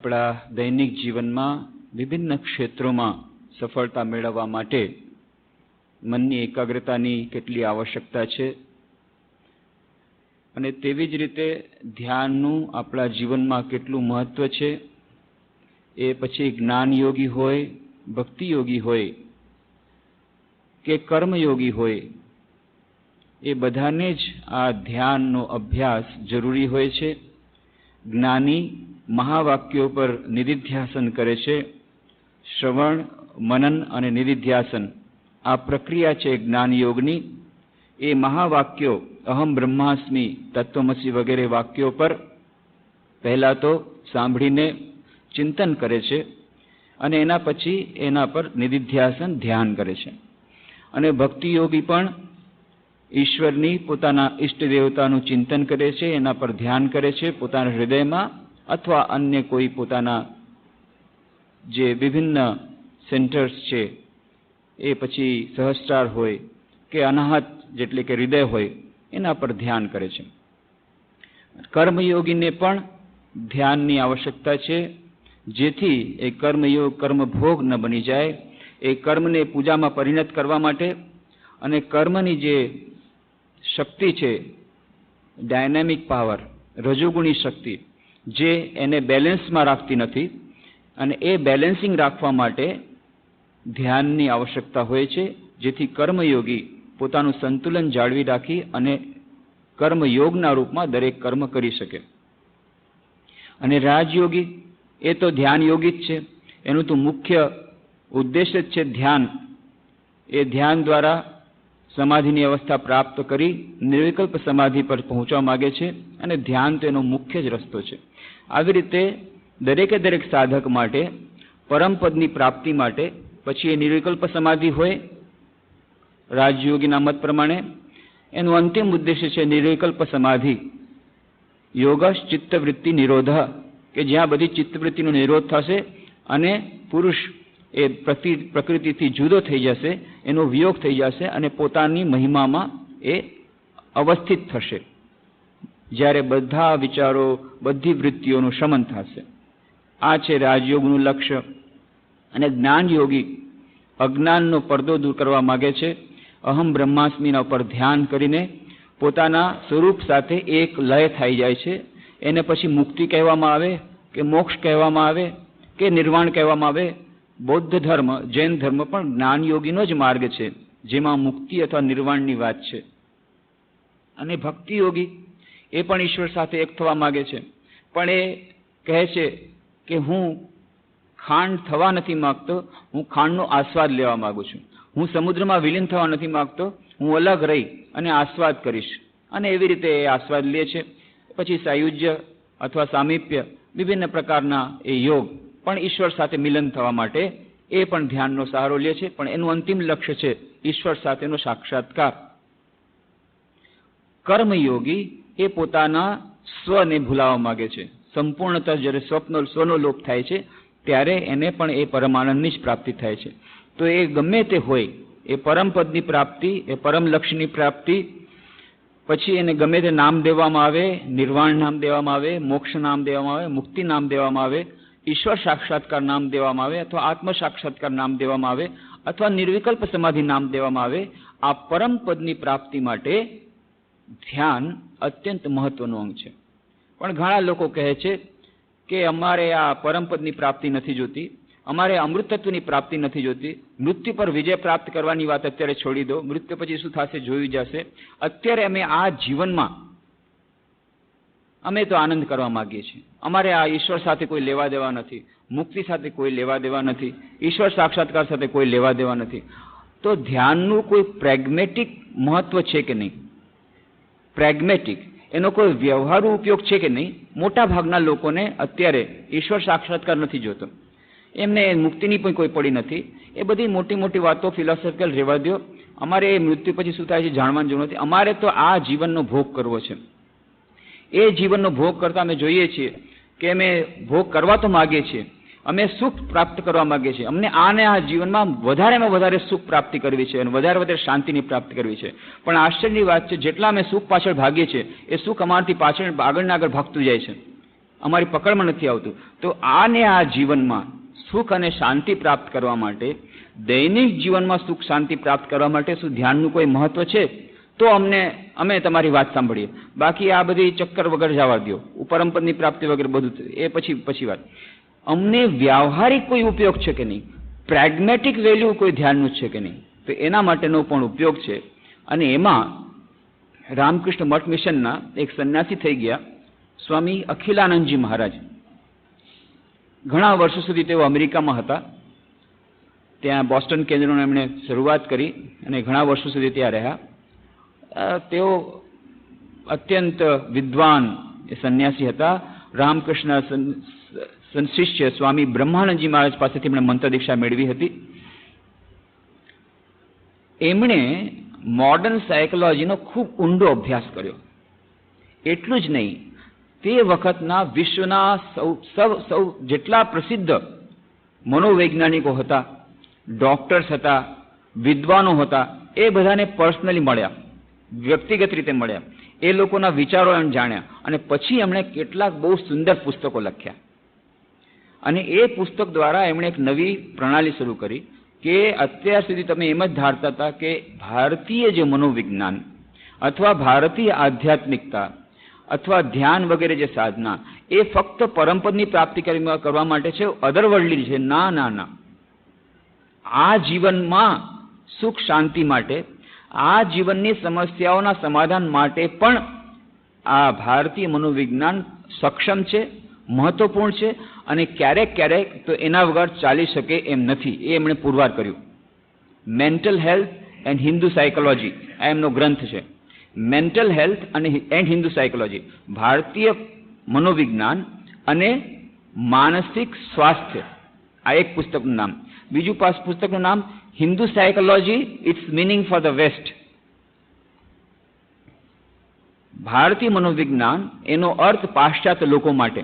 આપણા દૈનિક જીવનમાં વિભિન્ન ક્ષેત્રોમાં સફળતા મેળવવા માટે મનની એકાગ્રતાની કેટલી આવશ્યકતા છે અને તેવી જ રીતે ધ્યાનનું આપણા જીવનમાં કેટલું મહત્વ છે, એ પછી જ્ઞાનયોગી હોય, ભક્તિયોગી હોય કે કર્મયોગી હોય, એ બધાને જ આ ધ્યાનનો અભ્યાસ જરૂરી હોય છે. જ્ઞાની મહાવાક્યો પર નિધિધ્યાસન કરે છે. શ્રવણ, મનન અને નિધિધ્યાસન આ પ્રક્રિયા છે જ્ઞાનયોગની. એ મહાવાક્યો અહમ બ્રહ્માસ્મિ, તત્વમસી વગેરે વાક્યો પર પહેલા તો સાંભળીને ચિંતન કરે છે અને એના પછી એના પર નિધિધ્યાસન ધ્યાન કરે છે. અને ભક્તિયોગી પણ ઈશ્વરની પોતાના ઈષ્ટ દેવતાનું ચિંતન કરે છે, એના પર ધ્યાન કરે છે પોતાના હૃદયમાં અથવા અન્ય કોઈ પોતાના જે વિભિન્ન સેન્ટર્સ છે, એ પછી સહસ્ત્રાર હોય કે અનાહત જેટલે કે હૃદય હોય, એના પર ધ્યાન કરે છે. કર્મયોગીને પણ ધ્યાનની આવશ્યકતા છે, જેથી એ કર્મયોગ કર્મભોગ ન બની જાય. એ કર્મને પૂજામાં પરિણત કરવા માટે અને કર્મની જે શક્તિ છે, ડાયનેમિક પાવર, રજોગુણી શક્તિ, જે એને બેલેન્સમાં રાખતી નથી, અને એ બેલેન્સિંગ રાખવા માટે ધ્યાનની આવશ્યકતા હોય છે, જેથી કર્મયોગી પોતાનું સંતુલન જાળવી રાખી અને કર્મયોગના રૂપમાં દરેક કર્મ કરી શકે. અને રાજયોગી એ તો ધ્યાનયોગી જ છે. એનું તો મુખ્ય ઉદ્દેશ્ય જ છે ધ્યાન. એ ધ્યાન દ્વારા સમાધિની અવસ્થા પ્રાપ્ત કરી નિર્વિકલ્પ સમાધિ પર પહોંચવા માગે છે, અને ધ્યાન તો એનો મુખ્ય જ રસ્તો છે. આવી રીતે દરેકે દરેક સાધક માટે પરમપદની પ્રાપ્તિ માટે પછી એ નિર્વિકલ્પ સમાધિ હોય રાજયોગીના મત પ્રમાણે, એનું અંતિમ ઉદ્દેશ્ય છે નિર્વિકલ્પ સમાધિ. યોગશ ચિત્તવૃત્તિ નિરોધ, કે જ્યાં બધી ચિત્તવૃત્તિનો નિરોધ થશે અને પુરુષ એ પ્રકૃતિથી જુદો થઈ જશે, એનો વિયોગ થઈ જશે અને પોતાની મહિમામાં એ અવસ્થિત થશે, જ્યારે બધા વિચારો, બધી વૃત્તિઓનું શમન થશે. આ છે રાજયોગનું લક્ષ્ય. અને જ્ઞાનયોગી અજ્ઞાનનો પડદો દૂર કરવા માગે છે. અહમ બ્રહ્માસ્મિના ઉપર ધ્યાન કરીને પોતાના સ્વરૂપ સાથે એક લય થઈ જાય છે. એને પછી મુક્તિ કહેવામાં આવે કે મોક્ષ કહેવામાં આવે કે નિર્વાણ કહેવામાં આવે. બૌદ્ધ ધર્મ, જૈન ધર્મ પણ જ્ઞાનયોગીનો જ માર્ગ છે, જેમાં મુક્તિ અથવા નિર્વાણની વાત છે. અને ભક્તિયોગી એ પણ ઈશ્વર સાથે એક થવા માગે છે, પણ એ કહે છે કે હું ખાંડ થવા નથી માગતો, હું ખાંડનો આસ્વાદ લેવા માગું છું. હું સમુદ્રમાં વિલીન થવા નથી માગતો, હું અલગ રહી અને આસ્વાદ કરીશ. અને એવી રીતે એ આસ્વાદ લે છે. પછી સાયુજ્ય અથવા સામીપ્ય, વિભિન્ન પ્રકારના એ યોગ પણ ઈશ્વર સાથે મિલન થવા માટે એ પણ ધ્યાનનો સહારો લે છે, પણ એનું અંતિમ લક્ષ્ય છે ઈશ્વર સાથેનો સાક્ષાત્કાર. કર્મયોગી એ પોતાના સ્વને ભૂલાવવા માગે છે. સંપૂર્ણતઃ જ્યારે સ્વનો લોપ થાય છે, ત્યારે એને પણ એ પરમાનંદની જ પ્રાપ્તિ થાય છે. તો એ ગમે તે હોય, એ પરમપદની પ્રાપ્તિ, એ પરમ લક્ષ્યની પ્રાપ્તિ, પછી એને ગમે તે નામ દેવામાં આવે, નિર્વાણ નામ દેવામાં આવે, મોક્ષ નામ દેવામાં આવે, મુક્તિ નામ દેવામાં આવે, ઈશ્વર સાક્ષાત્કાર નામ દેવામાં આવે, અથવા આત્મ સાક્ષાત્કાર નામ દેવામાં આવે, અથવા નિર્વિકલ્પ સમાધિ નામ દેવામાં આવે, આ પરમપદની પ્રાપ્તિ માટે ધ્યાન અત્યંત મહત્વનું અંગ છે. પણ ઘણા લોકો કહે છે કે અમારે આ પરમપદની પ્રાપ્તિ નથી જોતી, અમારે અમૃતત્વની પ્રાપ્તિ નથી જોતી, મૃત્યુ પર વિજય પ્રાપ્ત કરવાની વાત અત્યારે છોડી દો, મૃત્યુ પછી શું થશે જોયું જશે. અત્યારે અમે આ જીવનમાં અમે તો આનંદ કરવા માંગીએ છીએ. અમારે આ ઈશ્વર સાથે કોઈ લેવા દેવા નથી, મુક્તિ સાથે કોઈ લેવા દેવા નથી, ઈશ્વર સાક્ષાત્કાર સાથે કોઈ લેવા દેવા નથી. તો ધ્યાનનું કોઈ પ્રેગ્મેટિક મહત્વ છે કે નહીં? પ્રેગ્મેટિક એનો કોઈ વ્યવહારુ ઉપયોગ છે કે નહીં? મોટા ભાગના લોકોને અત્યારે ઈશ્વર સાક્ષાત્કાર નથી જોતો, એમને મુક્તિની પણ કોઈ પડી નથી. એ બધી મોટી મોટી વાતો ફિલોસોફિકલ રહેવા દો. અમારે એ મૃત્યુ પછી શું થાય છે જાણવાની જરૂર નથી. અમારે તો આ જીવનનો ભોગ કરવો છે. એ જીવનનો ભોગ કરતા અમે જોઈએ છીએ કે અમે ભોગ કરવા તો માગીએ છીએ, અમે સુખ પ્રાપ્ત કરવા માગીએ છીએ. અમને આને આ જીવનમાં વધારેમાં વધારે સુખ પ્રાપ્તિ કરવી છે અને વધારે શાંતિની પ્રાપ્તિ કરવી છે. પણ આશ્ચર્યની વાત છે, જેટલા અમે સુખ પાછળ ભાગીએ છીએ, એ સુખ અમારાથી પાછળ આગળને આગળ ભાગતું જાય છે. અમારી પકડમાં નથી આવતું. તો આને આ જીવનમાં સુખ અને શાંતિ પ્રાપ્ત કરવા માટે, દૈનિક જીવનમાં સુખ શાંતિ પ્રાપ્ત કરવા માટે શું ધ્યાનનું કોઈ મહત્વ છે? તો અમે તમારી વાત સાંભળીએ. બાકી આ બધી ચક્કર વગર જવા દો, પરમપદની પ્રાપ્તિ વગર બધું એ પછી વાત. અમને વ્યાવહારિક કોઈ ઉપયોગ છે કે નહીં, પ્રેગ્મેટિક વેલ્યુ કોઈ ધ્યાનનું છે કે નહીં, તો એના માટેનો પણ ઉપયોગ છે. અને એમાં રામકૃષ્ણ મઠ મિશનના એક સંન્યાસી થઈ ગયા સ્વામી અખિલાનંદજી મહારાજ. ઘણા વર્ષો સુધી તેઓ અમેરિકામાં હતા. ત્યાં બોસ્ટન કેન્દ્રનો એમણે શરૂઆત કરી અને ઘણા વર્ષો સુધી ત્યાં રહ્યા. તેઓ અત્યંત વિદ્વાન સંન્યાસી હતા. રામકૃષ્ણ શિષ્ય સ્વામી બ્રહ્માનંદજી મહારાજ પાસેથી એમણે મંત્ર દીક્ષા મેળવી હતી. એમણે મોડર્ન સાયકોલોજીનો ખૂબ ઊંડો અભ્યાસ કર્યો. એટલું જ નહીં, તે વખતના વિશ્વના સૌ જેટલા પ્રસિદ્ધ મનોવૈજ્ઞાનિકો હતા, ડોક્ટર્સ હતા, વિદ્વાનો હતા, એ બધાને પર્સનલી મળ્યા, વ્યક્તિગત રીતે મળ્યા. એ લોકોના વિચારો એમ જાણ્યા અને પછી એમણે કેટલાક બહુ સુંદર પુસ્તકો લખ્યા. અને એ પુસ્તક દ્વારા એમણે એક નવી પ્રણાલી શરૂ કરી કે અત્યાર સુધી તમે એમ જ ધારતા હતા કે ભારતીય જે મનોવિજ્ઞાન અથવા ભારતીય આધ્યાત્મિકતા અથવા ધ્યાન વગેરે જે સાધના એ ફક્ત પરમપદની પ્રાપ્તિ કરવા માટે છે, અધરવર્લ્ડલી છે. ના ના ના, આ જીવનમાં સુખ શાંતિ માટે, આ જીવનની સમસ્યાઓના સમાધાન માટે પણ આ ભારતીય મનોવિજ્ઞાન સક્ષમ છે, મહત્વપૂર્ણ છે. અને ક્યારેક ક્યારેક તો એના વગર ચાલી શકે એમ નથી. એ એમણે પુરવાર કર્યું. Mental health and Hindu psychology આ એમનો ગ્રંથ છે. Mental health and Hindu psychology, ભારતીય મનોવિજ્ઞાન અને માનસિક સ્વાસ્થ્ય, આ એક પુસ્તકનું નામ. બીજું પુસ્તકનું નામ Hindu psychology, its meaning for the west. ભારતીય મનોવિજ્ઞાન એનો અર્થ પાશ્ચાત્ય લોકો માટે.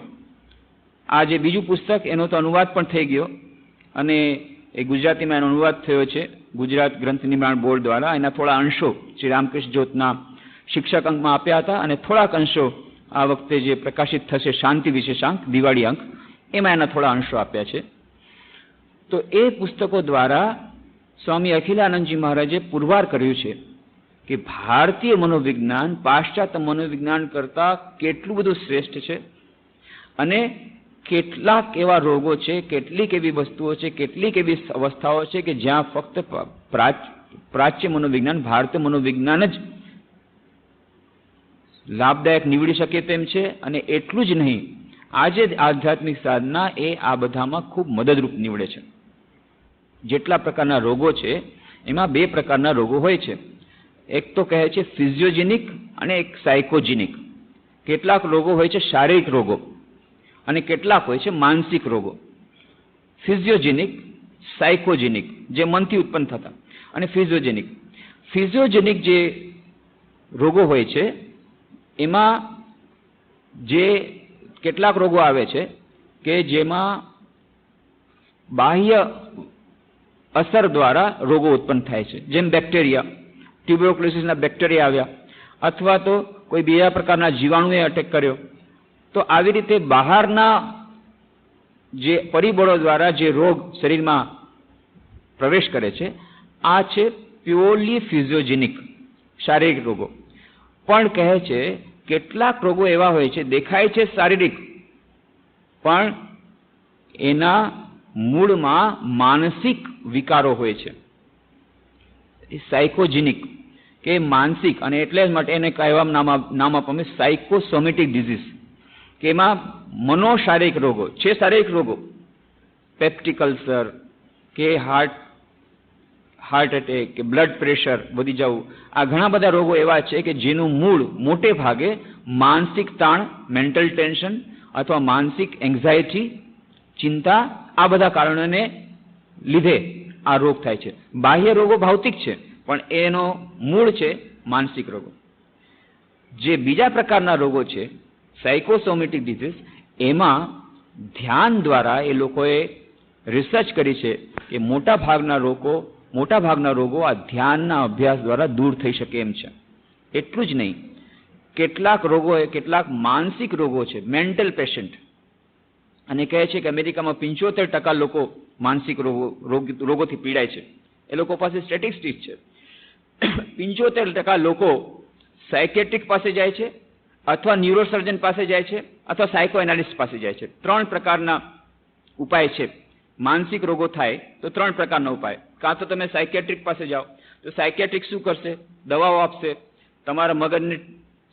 આ જે બીજું પુસ્તક એનો તો અનુવાદ પણ થઈ ગયો અને એ ગુજરાતીમાં એનો અનુવાદ થયો છે ગુજરાત ગ્રંથ નિર્માણ બોર્ડ દ્વારા. એના થોડા અંશો શ્રી રામકૃષ્ણ જ્યોતના શિક્ષક અંકમાં આપ્યા હતા અને થોડાક અંશો આ વખતે જે પ્રકાશિત થશે શાંતિ વિશેષાંક દિવાળી અંક, એમાં એના થોડા અંશો આપ્યા છે. તો એ પુસ્તકો દ્વારા સ્વામી અખિલાનંદજી મહારાજે પુરવાર કર્યું છે કે ભારતીય મનોવિજ્ઞાન પાશ્ચાત્ય મનોવિજ્ઞાન કરતાં કેટલું બધું શ્રેષ્ઠ છે અને કેટલાક એવા રોગો છે, કેટલીક એવી વસ્તુઓ છે, કેટલીક એવી અવસ્થાઓ છે કે જ્યાં ફક્ત પ્રાચ્ય મનોવિજ્ઞાન, ભારતીય મનોવિજ્ઞાન જ લાભદાયક નીવડી શકે તેમ છે. અને એટલું જ નહીં, આજે આધ્યાત્મિક સાધના એ આ બધામાં ખૂબ મદદરૂપ નીવડે છે. જેટલા પ્રકારના રોગો છે એમાં બે પ્રકારના રોગો હોય છે. એક તો કહે છે ફિઝિયોજેનિક અને એક સાયકોજેનિક. કેટલાક રોગો હોય છે શારીરિક રોગો અને કેટલાક હોય છે માનસિક રોગો. ફિઝિયોજેનિક, સાયકોજેનિક જે મનથી ઉત્પન્ન થતા, અને ફિઝિયોજેનિક જે રોગો હોય છે એમાં જે કેટલાક રોગો આવે છે કે જેમાં બાહ્ય અસર દ્વારા રોગો ઉત્પન્ન થાય છે. જેમ બેક્ટેરિયા, ટ્યુબરક્લોસિસના બેક્ટેરિયા આવ્યા, અથવા તો કોઈ બીજા પ્રકારના જીવાણુએ અટેક કર્યો. તો આવી રીતે બહારના જે પરિબળો દ્વારા જે રોગ શરીરમાં પ્રવેશ કરે છે આ છે પ્યોરલી ફિઝિયોજેનિક શારીરિક રોગો. પણ કહે છે કેટલાક રોગો એવા હોય છે દેખાય છે શારીરિક પણ એના મૂળમાં માનસિક વિકારો હોય છે, સાયકોજેનિક કે માનસિક. અને એટલે જ માટે એને કહેવામાં નામ આપવામાં સાયકોસોમેટિક ડિઝીઝ, કે એમાં મનોશારીરિક રોગો છે. શારીરિક રોગો પેપ્ટિક અલ્સર કે હાર્ટ એટેક કે બ્લડ પ્રેશર વધી જવું, આ ઘણા બધા રોગો એવા છે કે જેનું મૂળ મોટે ભાગે માનસિક તાણ, મેન્ટલ ટેન્શન અથવા માનસિક એન્ઝાયટી, ચિંતા, આ બધા કારણોને લીધે આ રોગ થાય છે. બાહ્ય રોગો ભૌતિક છે પણ એનો મૂળ છે માનસિક રોગો. જે બીજા પ્રકારના રોગો છે સાયકોસોમેટિક ડિઝીઝ, એમાં ધ્યાન દ્વારા એ લોકોએ રિસર્ચ કરી છે કે મોટા ભાગના રોગો આ ધ્યાનના અભ્યાસ દ્વારા દૂર થઈ શકે એમ છે. એટલું જ નહીં, કેટલાક રોગો કેટલાક માનસિક રોગો છે, મેન્ટલ પેશન્ટ અને કહે છે કે અમેરિકામાં 75% લોકો માનસિક રોગોથી પીડાય છે. એ લોકો પાસે સ્ટેટિસ્ટિક્સ છે. 75% લોકો સાયકેટ્રિક પાસે જાય છે, અથવા ન્યુરોસર્જન પાસે જાય છે, અથવા સાયકો એનાલિસ્ટ પાસે જાય છે. 3 પ્રકારના ઉપાય છે. માનસિક રોગો થાય તો 3 પ્રકારના ઉપાય. કાં તો તમે સાયકેટ્રિક પાસે જાઓ, તો સાયકેટ્રિક શું કરશે? દવાઓ આપશે, તમારા મગજને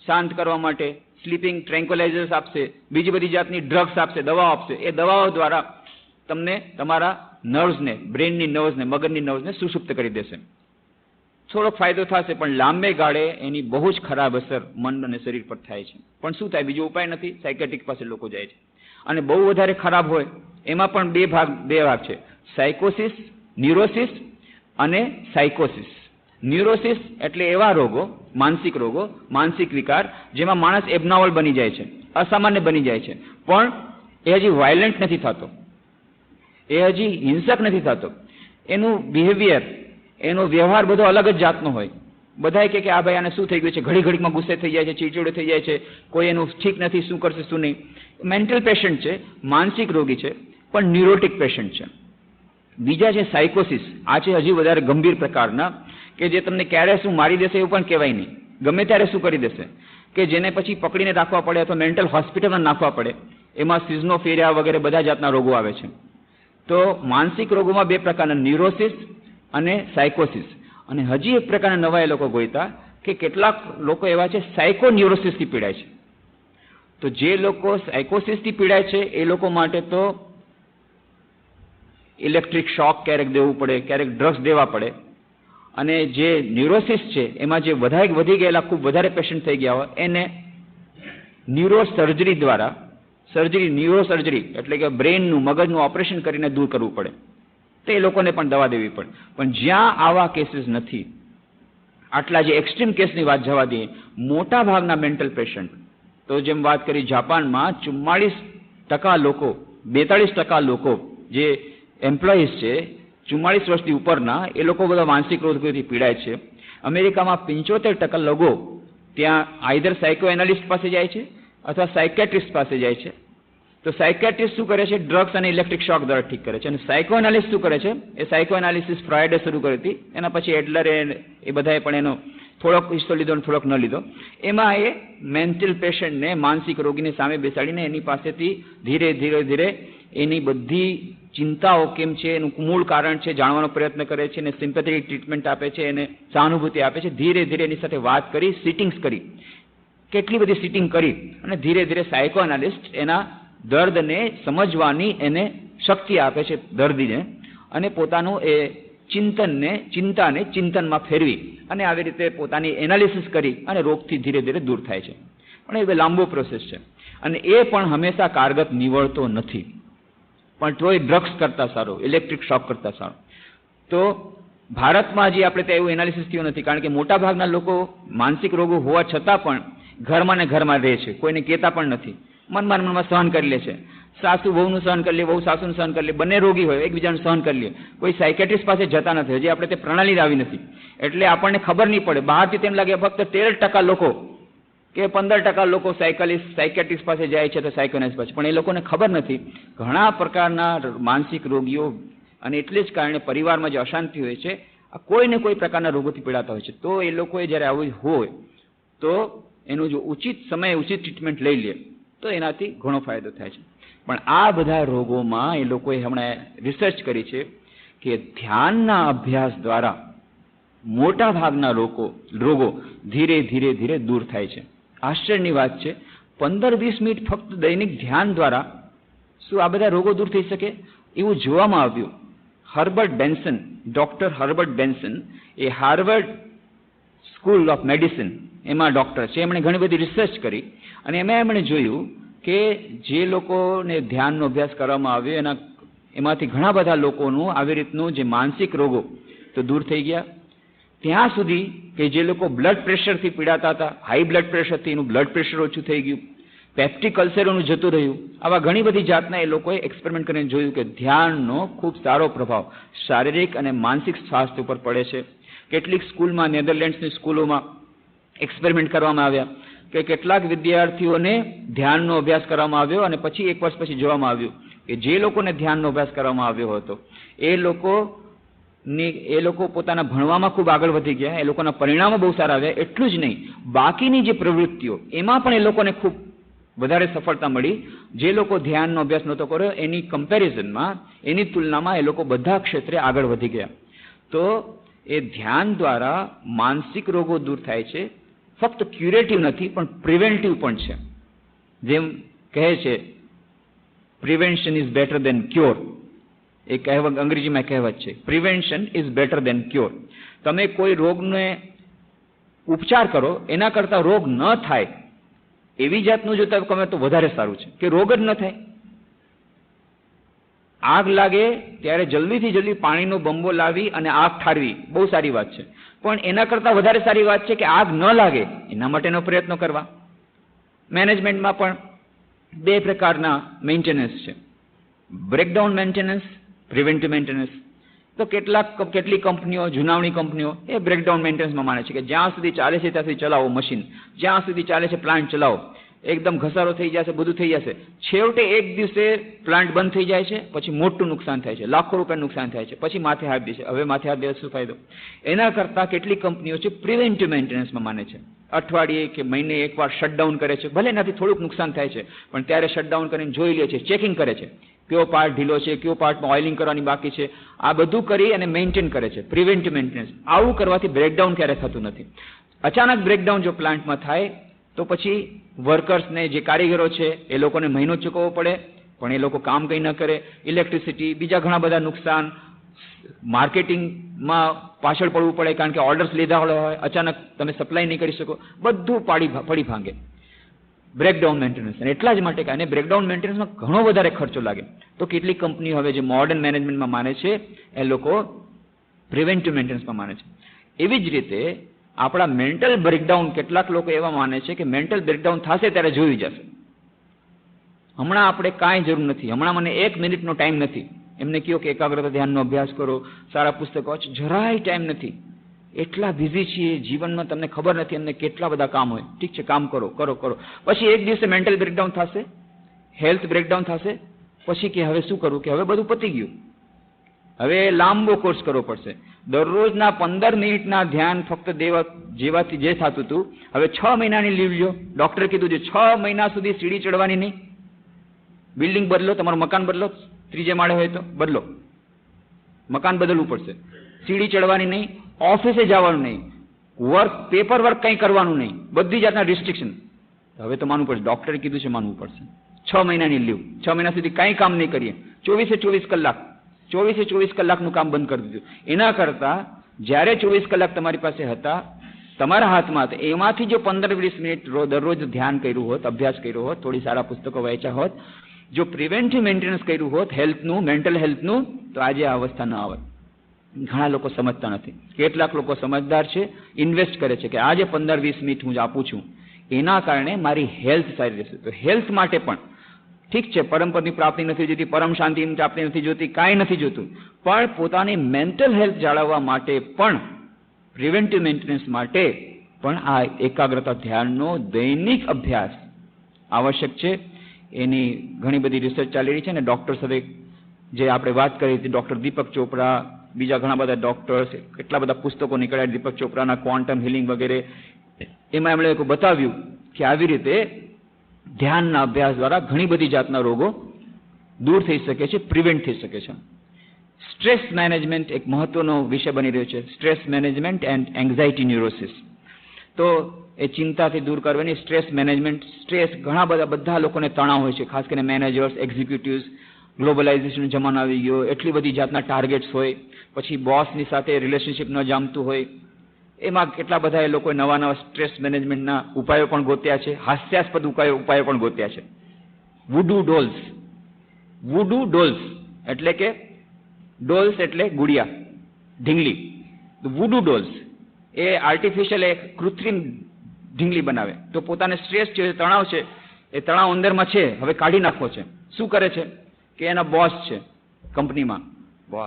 શાંત કરવા માટે સ્લીપિંગ ટ્રેન્ક્યુલાઇઝર્સ આપશે, બીજી બધી જાતની ડ્રગ્સ આપશે, દવાઓ આપશે. એ દવાઓ દ્વારા તમને તમારા નર્વ્સને, બ્રેનની નર્વ્સને, મગજની નર્વ્સને સુષુપ્ત કરી દેશે. થોડોક ફાયદો થશે, પણ લાંબે ગાળે એની બહુ જ ખરાબ અસર મન અને શરીર પર થાય છે. પણ શું થાય? બીજો ઉપાય નથી. સાયકેટ્રિક પાસે લોકો જાય છે. અને બહુ વધારે ખરાબ હોય એમાં પણ બે ભાગ છે: સાયકોસિસ, ન્યુરોસિસ અને સાયકોસિસ. ન્યુરોસિસ એટલે એવા રોગો, માનસિક રોગો, માનસિક વિકાર જેમાં માણસ એબનોર્મલ બની જાય છે, અસામાન્ય બની જાય છે, પણ એ હજી વાયલન્ટ નથી થતો, એ હજી હિંસક નથી થતો. એનું બિહેવિયર, એનો વ્યવહાર બધો અલગ જ જાતનો હોય. બધા કે આ ભાઈ આને શું થઈ ગયું છે, ઘડી ઘડીમાં ગુસ્સે થઈ જાય છે, ચીડચીડો થઈ જાય છે, કોઈ એનું ઠીક નથી, શું કરશે શું નહીં. મેન્ટલ પેશન્ટ છે, માનસિક રોગી છે, પણ ન્યુરોટિક પેશન્ટ છે. બીજા છે સાયકોસિસ. આ છે હજી વધારે ગંભીર પ્રકારના, કે જે તમને ક્યારે શું મારી દેશે એવું પણ કહેવાય નહીં, ગમે ત્યારે શું કરી દેશે, કે જેને પછી પકડીને રાખવા પડે અથવા મેન્ટલ હોસ્પિટલમાં નાખવા પડે. એમાં સિઝનોફેરિયા વગેરે બધા જાતના રોગો આવે છે. તો માનસિક રોગોમાં 2 પ્રકારના, ન્યુરોસિસ અને સાયકોસિસ. અને હજી એક પ્રકારના નવા એ લોકો ગોઈતા કે કેટલાક લોકો એવા છે સાયકોન્યુરોસિસથી પીડાય છે. તો જે લોકો સાયકોસિસથી પીડાય છે એ લોકો માટે તો ઇલેક્ટ્રિક શોક ક્યારેક દેવું પડે, ક્યારેક ડ્રગ્સ દેવા પડે. અને જે ન્યુરોસિસ છે એમાં જે વધી ગયેલા ખૂબ વધારે પેશન્ટ થઈ ગયા હોય એને ન્યુરોસર્જરી દ્વારા ન્યુરોસર્જરી એટલે કે બ્રેનનું, મગજનું ઓપરેશન કરીને દૂર કરવું પડે. તો એ લોકોને પણ દવા દેવી પડે. પણ જ્યાં આવા કેસીસ નથી, આટલા જે એક્સ્ટ્રીમ કેસની વાત જવા દઈએ, મોટા ભાગના મેન્ટલ પેશન્ટ, તો જેમ વાત કરી જાપાનમાં 44% લોકો, 42% લોકો જે એમ્પ્લોઈઝ છે 44 વર્ષથી ઉપરના, એ લોકો બધા માનસિક રોગોથી પીડાય છે. અમેરિકામાં 75% લોકો ત્યાં આઈધર સાયકો એનાલિસ્ટ પાસે જાય છે અથવા સાયકેટ્રિસ્ટ પાસે જાય છે. તો સાયકેટ્રિસ્ટ શું કરે છે? ડ્રગ્સ અને ઇલેક્ટ્રિક શોક દ્વારા ઠીક કરે છે. અને સાયકો એનાલિસ્ટ શું કરે છે? એ સાયકો એનાલિસિસ ફ્રોઇડે શરૂ કરી હતી, એના પછી એડલરે એ બધાએ પણ એનો થોડોક હિસ્સો લીધો અને થોડોક ન લીધો. એમાં એ મેન્ટલ પેશન્ટને, માનસિક રોગીને સામે બેસાડીને એની પાસેથી ધીરે ધીરે એની બધી ચિંતાઓ કેમ છે, એનું મૂળ કારણ છે જાણવાનો પ્રયત્ન કરે છે, એને સિમ્પેથેટિક ટ્રીટમેન્ટ આપે છે, એને સહાનુભૂતિ આપે છે. ધીરે ધીરે એની સાથે વાત કરી, સિટિંગ્સ કરી, કેટલી બધી સિટિંગ કરી, અને ધીરે ધીરે સાયકો એનાલિસ્ટ એના દર્દને સમજવાની એને શક્તિ આપે છે દર્દીને, અને પોતાનું એ ચિંતાને ચિંતનમાં ફેરવી અને આવી રીતે પોતાની એનાલિસિસ કરી અને રોગથી ધીરે ધીરે દૂર થાય છે. પણ એ લાંબો પ્રોસેસ છે અને એ પણ હંમેશા કારગત નીવડતો નથી. પણ તોય ડ્રગ્સ કરતાં સારું, ઇલેક્ટ્રિક શોક કરતાં સારું. તો ભારતમાં હજી આપણે ત્યાં એવું એનાલિસિસ થયું નથી, કારણ કે મોટાભાગના લોકો માનસિક રોગો હોવા છતાં પણ ઘરમાં ને ઘરમાં રહે છે, કોઈને કહેતા પણ નથી, મનમાં સહન કરી લે છે. સાસુ વહુનું સહન કરી લે, વહુ સાસુનું સહન કરી લે, બંને રોગી હોય એકબીજાનું સહન કરી લે. કોઈ સાયકેટ્રિસ્ટ પાસે જતા નથી, હજી આપણે તે પ્રણાલી આવી નથી, એટલે આપણને ખબર નહીં પડે. બહારથી તેમ લાગે ફક્ત 13% લોકો કે 15% લોકો સાયકેટ્રિસ્ટ પાસે જાય છે, તો સાયકોએનાલિસ્ટ પાસે, પણ એ લોકોને ખબર નથી ઘણા પ્રકારના માનસિક રોગીઓ, અને એટલે જ કારણે પરિવારમાં જે અશાંતિ હોય છે, આ કોઈ ને કોઈ પ્રકારના રોગોથી પીડાતા હોય છે. તો એ લોકોએ જ્યારે આવું હોય તો એનું જો ઉચિત સમયે ઉચિત ટ્રીટમેન્ટ લઈ લે તો એનાથી ઘણો ફાયદો થાય છે. પણ આ બધા રોગોમાં એ લોકોએ હમણાં રિસર્ચ કરી છે કે ધ્યાનના અભ્યાસ દ્વારા મોટા ભાગના રોગો ધીરે ધીરે દૂર થાય છે. આશ્ચર્યની વાત છે, 15-20 મિનિટ ફક્ત દૈનિક ધ્યાન દ્વારા શું આ બધા રોગો દૂર થઈ શકે એવું જોવામાં આવ્યું. ડોક્ટર હર્બર્ટ બેન્સન, એ હાર્વર્ડ સ્કૂલ ઓફ મેડિસિન એમાં ડોક્ટર છે, એમણે ઘણી બધી રિસર્ચ કરી અને એમણે જોયું કે જે લોકોને ધ્યાનનો અભ્યાસ કરવામાં આવ્યો એમાંથી ઘણા બધા લોકોનું આવી રીતનું જે માનસિક રોગો તો દૂર થઈ ગયા. ત્યાં સુધી કે જે લોકો બ્લડ પ્રેશરથી પીડાતા હતા, હાઈ બ્લડ પ્રેશરથી એનું બ્લડ પ્રેશર ઓછું થઈ ગયું, પેપ્ટિક અલ્સરોનું જતું રહ્યું. આવા ઘણી બધી જાતના એ લોકોએ એક્સપેરિમેન્ટ કરીને જોયું કે ધ્યાનનો ખૂબ સારો પ્રભાવ શારીરિક અને માનસિક સ્વાસ્થ્ય ઉપર પડે છે. કેટલીક સ્કૂલમાં, નેધરલેન્ડ્સની સ્કૂલોમાં એક્સપેરિમેન્ટ કરવામાં આવ્યા કે કેટલાક વિદ્યાર્થીઓને ધ્યાનનો અભ્યાસ કરવામાં આવ્યો અને પછી 1 વર્ષ પછી જોવામાં આવ્યું કે જે લોકોને ધ્યાનનો અભ્યાસ કરવામાં આવ્યો હતો એ લોકો પોતાના ભણવામાં ખૂબ આગળ વધી ગયા, એ લોકોના પરિણામો બહુ સારા આવ્યા. એટલું જ નહીં, બાકીની જે પ્રવૃત્તિઓ એમાં પણ એ લોકોને ખૂબ વધારે સફળતા મળી. જે લોકો ધ્યાનનો અભ્યાસ નહોતો કર્યો એની કમ્પેરિઝનમાં, એની તુલનામાં એ લોકો બધા ક્ષેત્રે આગળ વધી ગયા. તો એ ધ્યાન દ્વારા માનસિક રોગો દૂર થાય છે. ફક્ત ક્યુરેટિવ નથી પણ પ્રિવેન્ટિવ પણ છે. જેમ કહે છે prevention is better than cure, એ કહેવત અંગ્રેજીમાં કહેવત છે, prevention is better than cure. તમે કોઈ રોગને ઉપચાર કરો એના કરતાં રોગ ન થાય એવી જાતનું જો તમે કરો તો વધારે સારું છે, કે રોગ જ ન થાય. આગ લાગે ત્યારે જલ્દીથી જલ્દી પાણીનો બંબો લાવી અને આગ ઠારવી બહુ સારી વાત છે, પણ એના કરતાં વધારે સારી વાત છે કે આગ ન લાગે એના માટેનો પ્રયત્નો કરવા. મેનેજમેન્ટમાં પણ 2 પ્રકારના મેન્ટેનન્સ છે, બ્રેકડાઉન મેન્ટેનન્સ, પ્રિવેન્ટિવ મેન્ટેનન્સ. તો કેટલી કંપનીઓ, જુનાવણી કંપનીઓ એ બ્રેકડાઉન મેન્ટેનન્સમાં માને છે કે જ્યાં સુધી ચાલે છે ત્યાં સુધી ચલાવો મશીન, જ્યાં સુધી ચાલે છે પ્લાન્ટ ચલાવો, એકદમ ઘસારો થઈ જશે, બધું થઈ જશે. છેવટે એક દિવસે પ્લાન્ટ બંધ થઈ જાય છે, પછી મોટું નુકસાન થાય છે, લાખો રૂપિયાનું નુકસાન થાય છે, પછી માથે હાથ દે છે. હવે માથે હાથ દે શું ફાયદો? એના કરતાં કેટલી કંપનીઓ છે પ્રિવેન્ટિવ મેન્ટેનન્સમાં માને છે. અઠવાડિયે કે મહિને એકવાર શટડાઉન કરે છે, ભલે એનાથી થોડુંક નુકસાન થાય છે પણ ત્યારે શટડાઉન કરીને જોઈ લે છે, ચેકિંગ કરે છે, કયો પાર્ટ ઢીલો છે, કયો પાર્ટમાં ઓઇલિંગ કરવાની બાકી છે, આ બધું કરી અને મેન્ટેન કરે છે. Preventive maintenance. આવું કરવાથી બ્રેકડાઉન ક્યારે થતું નથી. અચાનક બ્રેકડાઉન જો પ્લાન્ટમાં થાય તો પછી વર્કર્સને, જે કારીગરો છે એ લોકોને મહિનો ચૂકવવો પડે, પણ એ લોકો કામ કંઈ ન કરે, ઇલેક્ટ્રિસિટી, બીજા ઘણા બધા નુકસાન, માર્કેટિંગમાં પાછળ પડવું પડે કારણ કે ઓર્ડર્સ લીધા હોય, અચાનક તમે સપ્લાય નહીં કરી શકો, બધું પડી ભાંગે. Breakdown maintenance. અને એટલા જ માટે કે બ્રેકડાઉન મેન્ટેનન્સમાં ઘણો વધારે ખર્ચો લાગે. તો કેટલીક કંપનીઓ હવે જે મોડર્ન મેનેજમેન્ટમાં માને છે એ લોકો પ્રિવેન્ટિવ મેન્ટેનન્સમાં માને છે. એવી જ રીતે આપણા મેન્ટલ બ્રેકડાઉન, કેટલાક લોકો એવા માને છે કે મેન્ટલ બ્રેકડાઉન થશે ત્યારે જોઈ જશે, હમણાં આપણે કાંઈ જરૂર નથી, હમણાં મને 1 મિનિટનો ટાઈમ નથી. એમને કહો કે એકાગ્રતા ધ્યાનનો અભ્યાસ કરો, સારા પુસ્તકો વાંચો, જરાય ટાઈમ નથી, એટલા બિઝી છીએ જીવનમાં, તમને ખબર નથી એમને કેટલા બધા કામ હોય. ઠીક છે, કામ કરો કરો કરો, પછી એક દિવસે મેન્ટલ બ્રેકડાઉન થશે, હેલ્થ બ્રેકડાઉન થશે, પછી કે હવે શું કરવું, કે હવે બધું પતી ગયું, હવે લાંબો કોર્સ કરવો પડશે. દરરોજના 15 મિનિટના ધ્યાન ફક્ત જેવાથી જે થતું હતું, હવે 6 મહિનાની લીવ લ્યો. ડોક્ટરે કીધું છે 6 મહિના સુધી સીડી ચડવાની નહીં. બિલ્ડિંગ બદલો, તમારું મકાન બદલો, 3 માળે હોય તો બદલો, મકાન બદલવું પડશે. સીડી ચડવાની નહીં, ઓફિસે જવાનું નહીં, પેપર વર્ક કંઈ કરવાનું નહીં, બધી જાતના રિસ્ટ્રિક્શન. હવે તો માનવું પડશે, ડોક્ટરે કીધું છે માનવું પડશે. 6 મહિનાની લીવ, 6 મહિના સુધી કાંઈ કામ નહીં કરીએ, 24 કલાકનું કામ બંધ કરી દીધું. એના કરતાં જ્યારે 24 કલાક તમારી પાસે હતા, તમારા હાથમાં હતા, એમાંથી જો 15-20 મિનિટ દરરોજ ધ્યાન કર્યું હોત, અભ્યાસ કર્યો હોત, થોડી સારા પુસ્તકો વાંચ્યા હોત, જો પ્રિવેન્ટિવ મેન્ટેનન્સ કર્યું હોત હેલ્થનું, મેન્ટલ હેલ્થનું, તો આજે આ અવસ્થા ન આવત. ઘણા લોકો સમજતા નથી. કેટલાક લોકો સમજદાર છે, ઇન્વેસ્ટ કરે છે કે આજે 15-20 મિનિટ હું જ આપું છું, એના કારણે મારી હેલ્થ સારી રહેશે. તો હેલ્થ માટે પણ ઠીક છે, પરમપદની પ્રાપ્તિ નથી જોતી, પરમ શાંતિની પ્રાપ્તિ નથી જોતી, કાંઈ નથી જોતું, પણ પોતાની મેન્ટલ હેલ્થ જાળવવા માટે પણ, પ્રિવેન્ટિવ મેન્ટેનન્સ માટે પણ આ એકાગ્રતા ધ્યાનનો દૈનિક અભ્યાસ આવશ્યક છે. એની ઘણી બધી રિસર્ચ ચાલી રહી છે અને ડૉક્ટર્સ હવે જે આપણે વાત કરી હતી, ડૉક્ટર દીપક ચોપડા, બીજા ઘણા બધા ડૉક્ટર્સ, કેટલા બધા પુસ્તકો નીકળ્યા દીપક ચોપડાના, ક્વોન્ટમ હિલિંગ વગેરે, એમાં એમણે બતાવ્યું કે આવી રીતે ધ્યાનના અભ્યાસ દ્વારા ઘણી બધી જાતના રોગો દૂર થઈ શકે છે, પ્રિવેન્ટ થઈ શકે છે. સ્ટ્રેસ મેનેજમેન્ટ એક મહત્વનો વિષય બની રહ્યો છે, સ્ટ્રેસ મેનેજમેન્ટ એન્ડ એન્ઝાયટી ન્યુરોસિસ. તો એ ચિંતાથી દૂર કરવાની સ્ટ્રેસ મેનેજમેન્ટ. સ્ટ્રેસ ઘણા બધા લોકોને તણાવ હોય છે, ખાસ કરીને મેનેજર્સ, એક્ઝિક્યુટિવ્સ. ગ્લોબલાઇઝેશન જમાનો આવી ગયો, એટલી બધી જાતના ટાર્ગેટ્સ હોય, પછી બોસની સાથે રિલેશનશિપ ન જામતું હોય, એમાં કેટલા બધા એ લોકોએ નવા નવા સ્ટ્રેસ મેનેજમેન્ટના ઉપાયો પણ ગોત્યા છે, હાસ્યાસ્પદ ઉપાયો પણ ગોત્યા છે. વુડુ ડોલ્સ એટલે કે ડોલ્સ એટલે ગુડિયા, ઢીંગલી. વુડુ ડોલ્સ એ આર્ટિફિશિયલ, એક કૃત્રિમ ઢીંગલી બનાવે. તો પોતાને સ્ટ્રેસ છે, તણાવ છે, એ તણાવ અંદરમાં છે, હવે કાઢી નાખવો છે. શું કરે છે કે એના બોસ છે કંપનીમાં,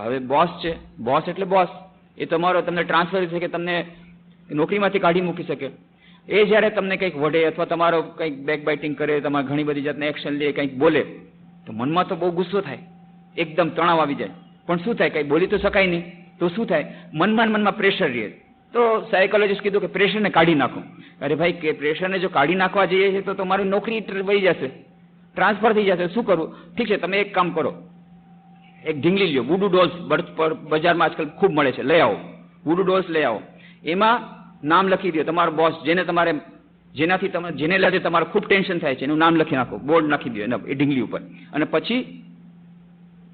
હવે બોસ છે, બોસ એટલે બોસ, એ તમારો તમને ટ્રાન્સફર થઈ શકે, તમને નોકરીમાંથી કાઢી મૂકી શકે. એ જ્યારે તમને કંઈક વઢે અથવા તમારો કંઈક બેકબાઇટિંગ કરે, તમારે ઘણી બધી જાતના એક્શન લે, કંઈક બોલે, તો મનમાં તો બહુ ગુસ્સો થાય, એકદમ તણાવ આવી જાય. પણ શું થાય, કંઈ બોલી તો શકાય નહીં. તો શું થાય, મનમાં પ્રેશર રહે. તો સાયકોલોજીસ્ટ કીધું કે પ્રેશરને કાઢી નાખો. અરે ભાઈ, કે પ્રેશરને જો કાઢી નાખવા જઈએ છીએ તો તમારી નોકરી વહી જશે, ટ્રાન્સફર થઈ જશે. શું કરવું? ઠીક છે, તમે એક કામ કરો, એક ઢીંગલી લ્યો, વૂડુ ડોલ્સ બજારમાં આજકાલ ખૂબ મળે છે, લઈ આવો. વૂડુ ડોલ્સ લઈ આવો, એમાં નામ લખી દો, તમારો બોસ જેનાથી જેને લીધે તમારે ખૂબ ટેન્શન થાય છે એનું નામ લખી નાખો, બોર્ડ નાખી દો એ ઢીંગલી ઉપર. અને પછી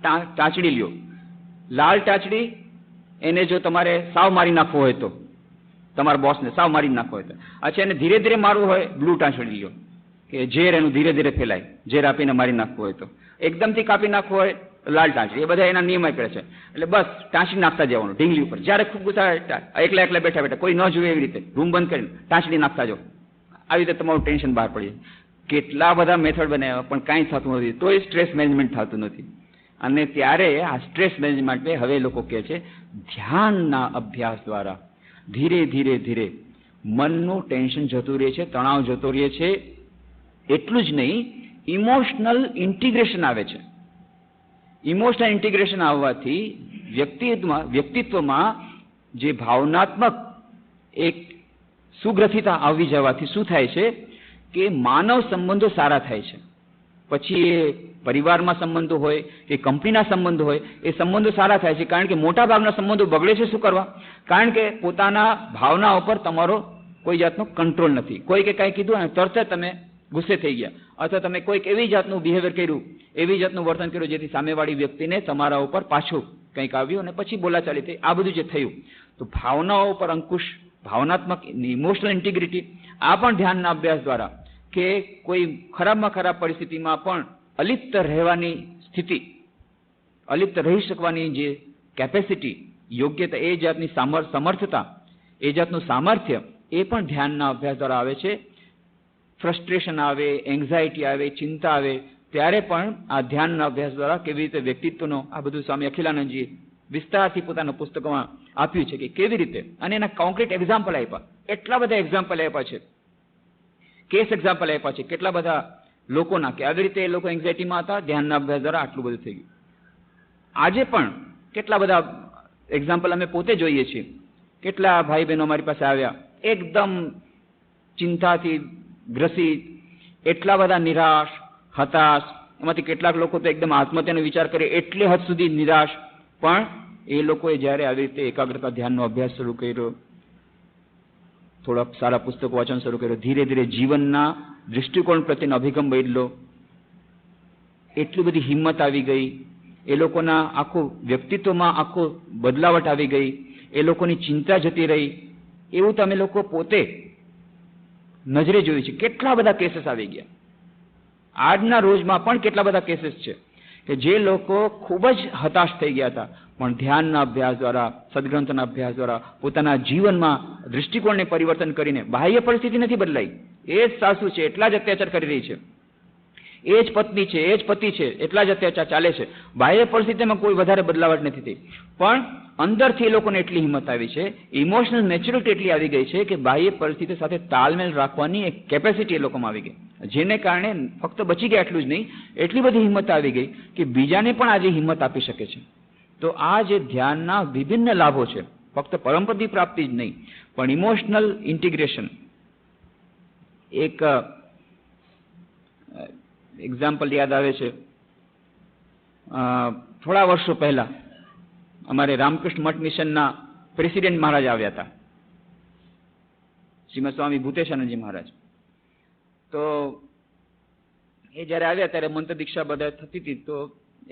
ટાંચડી લ્યો, લાલ ટાંચડી. એને જો તમારે સાવ મારી નાખવો હોય તો, તમારા બોસને સાવ મારી નાખવો હોય તો, અચ્છા એને ધીરે ધીરે મારવું હોય, બ્લુ ટાંચડી લ્યો, કે ઝેર એનું ધીરે ધીરે ફેલાય, ઝેર આપીને મારી નાખવું હોય તો. એકદમથી કાપી નાખવું હોય લાલ ટાંચડી. એ બધા એના નિયમ આપ્યા છે. એટલે બસ ટાંચડી નાખતા જવાનું ઢીંગલી ઉપર. જ્યારે ખૂબ ગુસ્સા, એકલા બેઠા કોઈ ન જોવે એવી રીતે રૂમ બંધ કરીને ટાંચડી નાખતા જાઓ. આવી રીતે તમારું ટેન્શન બહાર પડી. કેટલા બધા મેથડ બનાવ્યા પણ કાંઈ થતું નથી, તોય સ્ટ્રેસ મેનેજમેન્ટ થતું નથી. અને ત્યારે આ સ્ટ્રેસ મેનેજમેન્ટ હવે લોકો કહે છે ધ્યાનના અભ્યાસ દ્વારા ધીરે ધીરે ધીરે મનનું ટેન્શન જતું રહે છે, તણાવ જતો રહે છે. એટલું જ નહીં, ઇમોશનલ ઇન્ટિગ્રેશન આવે છે. ઇમોશનલ ઇન્ટિગ્રેશન આવવાથી વ્યક્તિત્વમાં જે ભાવનાત્મક એક સુગ્રથિતા આવી જવાથી શું થાય છે કે માનવ સંબંધો સારા થાય છે. પછી એ પરિવારમાં સંબંધો હોય કે કંપનીના સંબંધો હોય, એ સંબંધો સારા થાય છે. કારણ કે મોટા ભાગના સંબંધો બગડે છે. શું કરવા? કારણ કે પોતાના ભાવના ઉપર તમારો કોઈ જાતનો કંટ્રોલ નથી. કોઈ કે કાંઈ કીધું અને તરત જ તમે ગુસ્સે થઈ ગયા, અથવા તમે કોઈક એવી જાતનું બિહેવિયર કર્યું, એવી જાતનું વર્તન કર્યું જેથી સામેવાળી વ્યક્તિને તમારા ઉપર પાછું કંઈક આવ્યું અને પછી બોલાચાલી થઈ. આ બધું જે થયું, તો ભાવનાઓ ઉપર અંકુશ, ભાવનાત્મક ઇમોશનલ ઇન્ટિગ્રિટી, આ પણ ધ્યાનના અભ્યાસ દ્વારા કે કોઈ ખરાબમાં ખરાબ પરિસ્થિતિમાં પણ અલિપ્ત રહેવાની સ્થિતિ, અલિપ્ત રહી શકવાની જે કેપેસિટી, યોગ્યતા, એ જાતની સમર્થતા, એ જાતનું સામર્થ્ય, એ પણ ધ્યાનના અભ્યાસ દ્વારા આવે છે. ફ્રસ્ટ્રેશન આવે, એન્ઝાયટી આવે, ચિંતા આવે, ત્યારે પણ આ ધ્યાનના અભ્યાસ દ્વારા કેવી રીતે વ્યક્તિત્વનો, આ બધું સ્વામી અખિલાનંદજીએ વિસ્તારથી પોતાના પુસ્તકોમાં આપ્યું છે કે કેવી રીતે. અને એના કોન્ક્રીટ એક્ઝામ્પલ આપ્યા, એટલા બધા એક્ઝામ્પલ આપ્યા છે, કેસ એક્ઝામ્પલ આપ્યા છે કેટલા બધા લોકોના, કે આવી રીતે એ લોકો એન્ઝાયટીમાં હતા, ધ્યાનના અભ્યાસ દ્વારા આટલું બધું થઈ ગયું. આજે પણ કેટલા બધા એક્ઝામ્પલ અમે પોતે જોઈએ છીએ. કેટલા ભાઈ બહેનો અમારી પાસે આવ્યા એકદમ ચિંતાથી ગ્રસિત, એટલા બધા નિરાશ, હતાશ. એમાંથી કેટલાક લોકો તો એકદમ આત્મહત્યાનો વિચાર કરે, એટલે હદ સુધી નિરાશ. પણ એ લોકોએ જ્યારે આવી રીતે એકાગ્રતા ધ્યાનનો અભ્યાસ શરૂ કર્યો, થોડા સારા પુસ્તકો વાંચન શરૂ કર્યું, ધીરે ધીરે જીવનના દૃષ્ટિકોણ પ્રત્યેનો અભિગમ બદલ્યો, એટલી બધી હિંમત આવી ગઈ, એ લોકોના આખું વ્યક્તિત્વમાં આખો બદલાવટ આવી ગઈ, એ લોકોની ચિંતા જતી રહી. એવું તમે લોકો પોતે નજરે જોયું છે. કેટલા બધા કેસીસ આવી ગયા. આજના રોજમાં પણ કેટલા બધા કેસીસ છે કે જે લોકો ખૂબ જ હતાશ થઈ ગયા હતા, પણ ધ્યાનના અભ્યાસ દ્વારા, સદગ્રંથના અભ્યાસ દ્વારા પોતાના જીવનમાં દૃષ્ટિકોણને પરિવર્તન કરીને, બાહ્ય પરિસ્થિતિ નથી બદલાઈ, એ જ સાસુ છે એટલા જ અત્યાચાર કરી રહી છે, એ જ પત્ની છે, એ જ પતિ છે, એટલા જ અત્યાચાર ચાલે છે. બાહ્ય પરિસ્થિતિમાં કોઈ વધારે બદલાવટ નથી થઈ, પણ અંદરથી એ લોકોને એટલી હિંમત આવી છે, ઇમોશનલ મેચ્યોરિટી એટલી આવી ગઈ છે કે બાહ્ય પરિસ્થિતિ સાથે તાલમેલ રાખવાની એક કેપેસિટી એ લોકોમાં આવી ગઈ, જેને કારણે ફક્ત બચી ગયા એટલું જ નહીં, એટલી બધી હિંમત આવી ગઈ કે બીજાને પણ આજે હિંમત આપી શકે છે. તો આ જે ધ્યાનના વિભિન્ન લાભો છે, ફક્ત પરમપદી પ્રાપ્તિ જ નહીં, પણ ઇમોશનલ ઇન્ટિગ્રેશન. એક એક્ઝામ્પલ યાદ આવે છે, થોડા વર્ષો પહેલા અમારે રામકૃષ્ણ મઠ મિશનના પ્રેસિડેન્ટ મહારાજ આવ્યા હતા, શ્રીમદ સ્વામી ભૂતેશાનંદજી મહારાજ. તો એ જ્યારે આવ્યા ત્યારે મંત્ર દીક્ષા બધા થતી હતી. તો